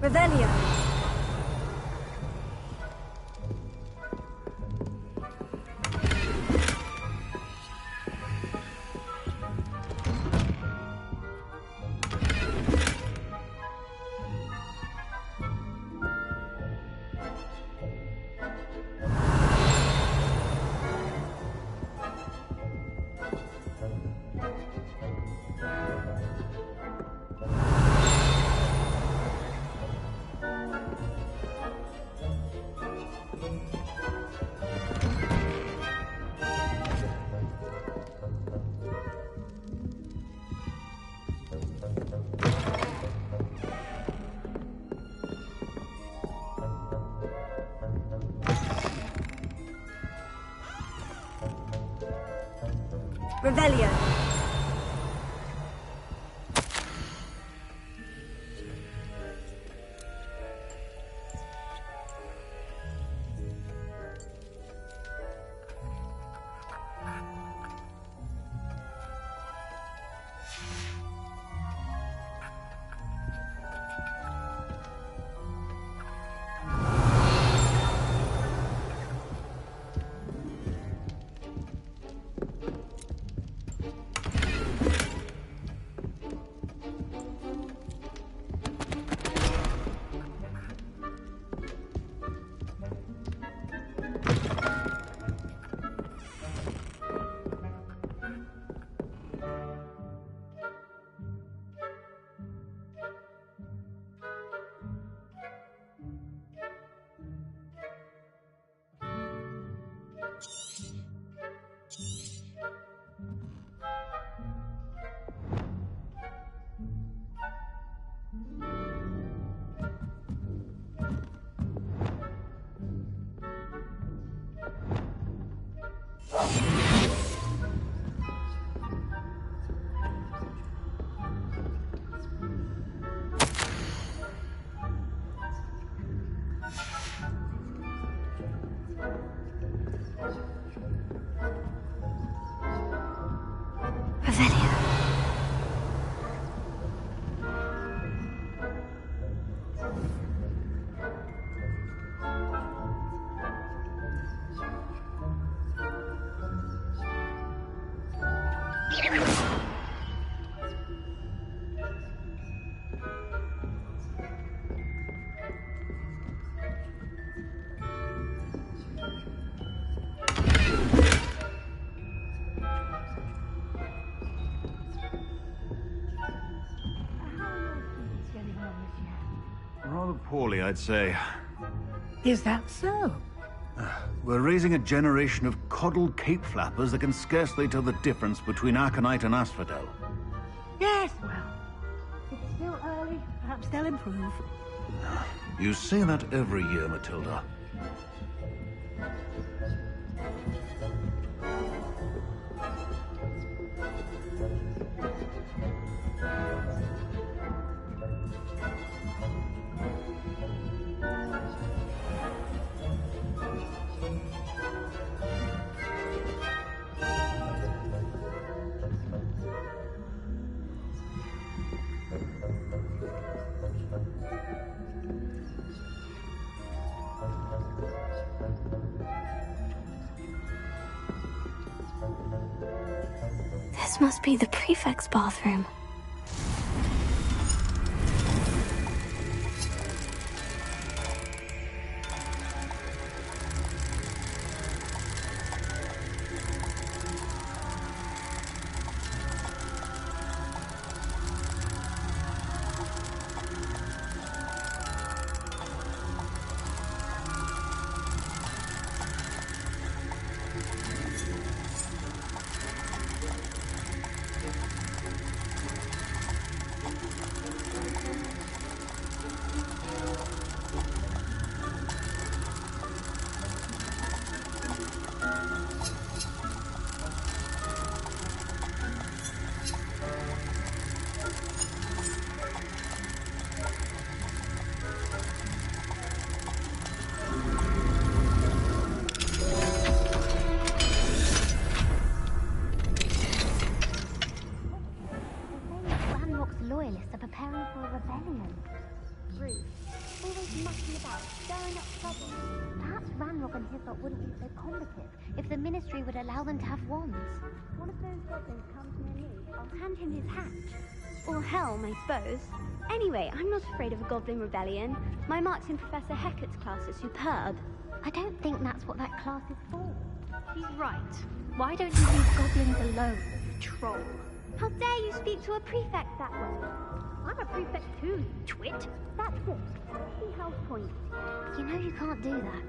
Revelio. Revelio. Getting on this year. poorly, I'd say. Is that so? We're raising a generation of coddled cape flappers that can scarcely tell the difference between aconite and asphodel. Yes, well, it's still early. Perhaps they'll improve. You say that every year, Matilda. This must be the prefect's bathroom. Loyalists are preparing for a rebellion. Rude. Always mucking about, stirring up trouble. Perhaps Ranrock and his lot wouldn't be so combative if the Ministry would allow them to have wands. One of those goblins comes near me, I'll hand him his hat. Or helm, I suppose. Anyway, I'm not afraid of a goblin rebellion. My marks in Professor Hecat's class are superb. I don't think that's what that class is for. He's right. Why don't you leave goblins alone, troll? How dare you speak to a prefect that way? I'm a prefect too, you twit. That's it. See Hal's point. You know you can't do that.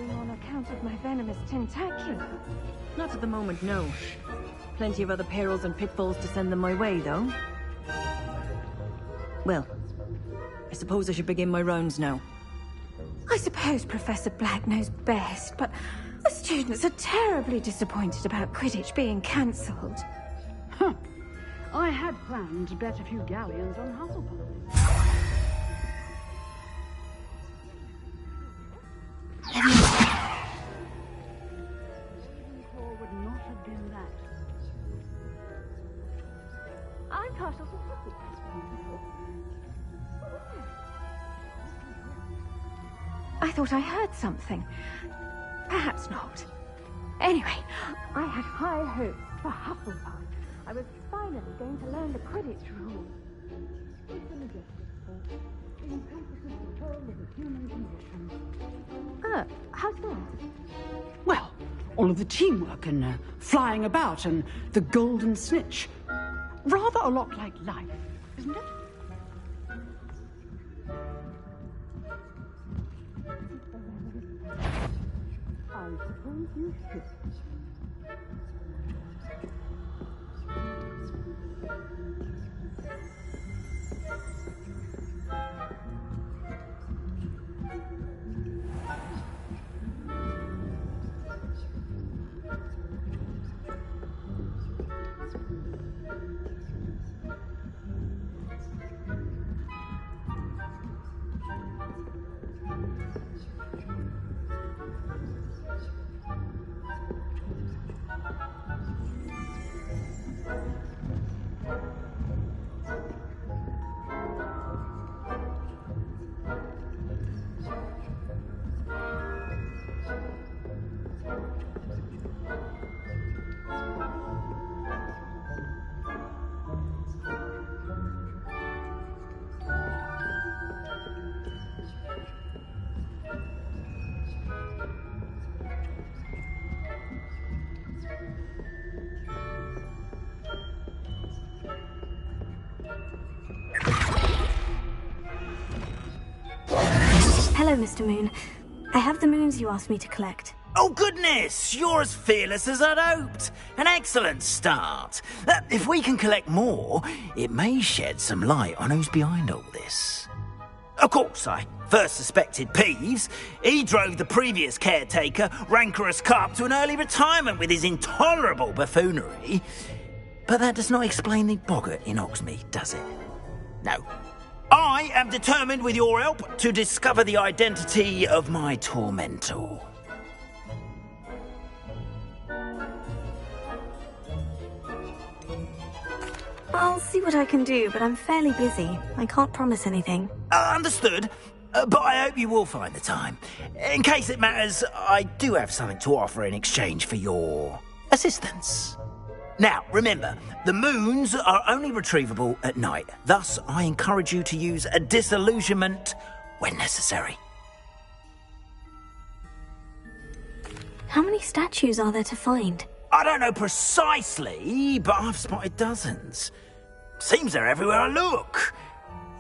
On account of my venomous tentacula. Not at the moment, no. Plenty of other perils and pitfalls to send them my way, though. Well, I suppose I should begin my rounds now. I suppose Professor Black knows best, but the students are terribly disappointed about Quidditch being cancelled. Huh. I had planned to bet a few galleons on Hufflepuff. Would not have been that. I'm partial to Hufflepuff. I thought I heard something. Perhaps not. Anyway, I had high hopes for Hufflepuff. I was finally going to learn the Quidditch rules. How's that? Well, all of the teamwork and flying about and the golden snitch. Rather a lot like life, isn't it? I suppose you should. Hello, Mr. Moon. I have the moons you asked me to collect. Oh, goodness! You're as fearless as I'd hoped. An excellent start. If we can collect more, it may shed some light on who's behind all this. Of course, I first suspected Peeves. He drove the previous caretaker, Rancorous Carp, to an early retirement with his intolerable buffoonery. But that does not explain the boggart in Hogsmeade, does it? No. I am determined, with your help, to discover the identity of my tormentor. I'll see what I can do, but I'm fairly busy. I can't promise anything. Understood. But I hope you will find the time. In case it matters, I do have something to offer in exchange for your assistance. Now, remember, the moons are only retrievable at night. Thus, I encourage you to use a disillusionment when necessary. How many statues are there to find? I don't know precisely, but I've spotted dozens. Seems they're everywhere I look.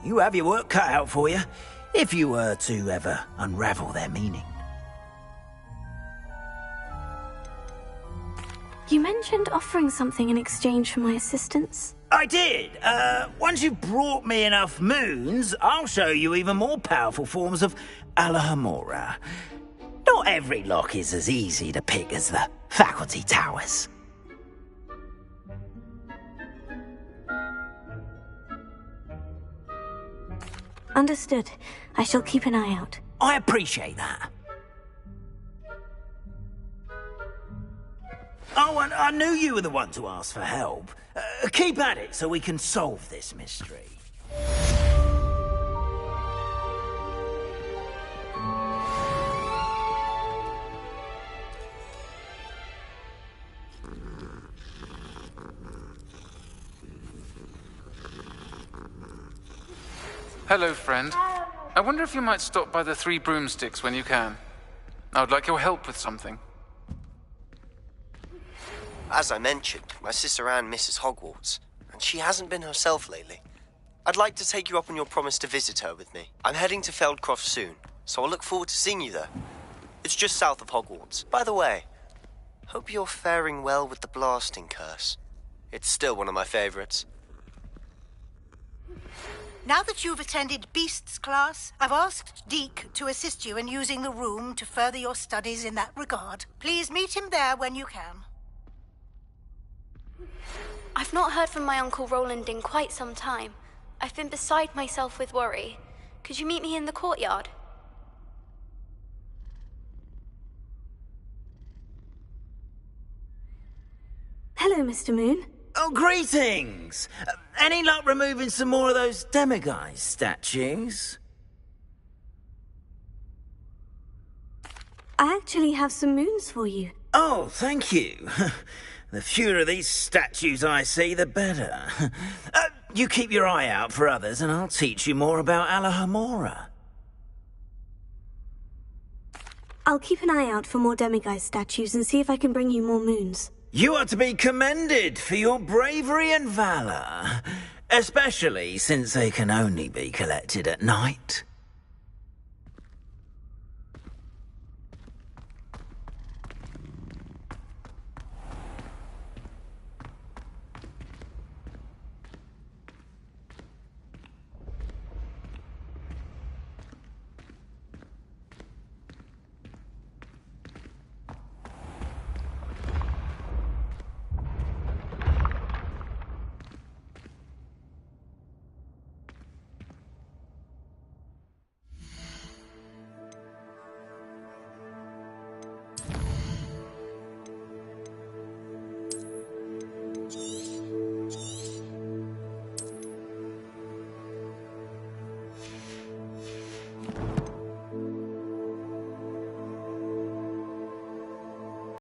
You have your work cut out for you, if you were to ever unravel their meaning. You mentioned offering something in exchange for my assistance? I did. Once you've brought me enough moons, I'll show you even more powerful forms of Alohomora. Not every lock is as easy to pick as the faculty towers. Understood. I shall keep an eye out. I appreciate that. Oh, and I knew you were the one to ask for help. Keep at it so we can solve this mystery. Hello, friend. I wonder if you might stop by the Three Broomsticks when you can. I would like your help with something. As I mentioned, my sister Anne misses Hogwarts, and she hasn't been herself lately. I'd like to take you up on your promise to visit her with me. I'm heading to Feldcroft soon, so I'll look forward to seeing you there. It's just south of Hogwarts. By the way, hope you're faring well with the blasting curse. It's still one of my favorites. Now that you've attended Beasts class, I've asked Deke to assist you in using the room to further your studies in that regard. Please meet him there when you can. I've not heard from my Uncle Roland in quite some time. I've been beside myself with worry. Could you meet me in the courtyard? Hello, Mr. Moon. Oh, greetings! Any luck removing some more of those demiguise statues? I actually have some moons for you. Oh, thank you. The fewer of these statues I see, the better. You keep your eye out for others, and I'll teach you more about Alohomora. I'll keep an eye out for more demiguise statues and see if I can bring you more moons. You are to be commended for your bravery and valor, especially since they can only be collected at night.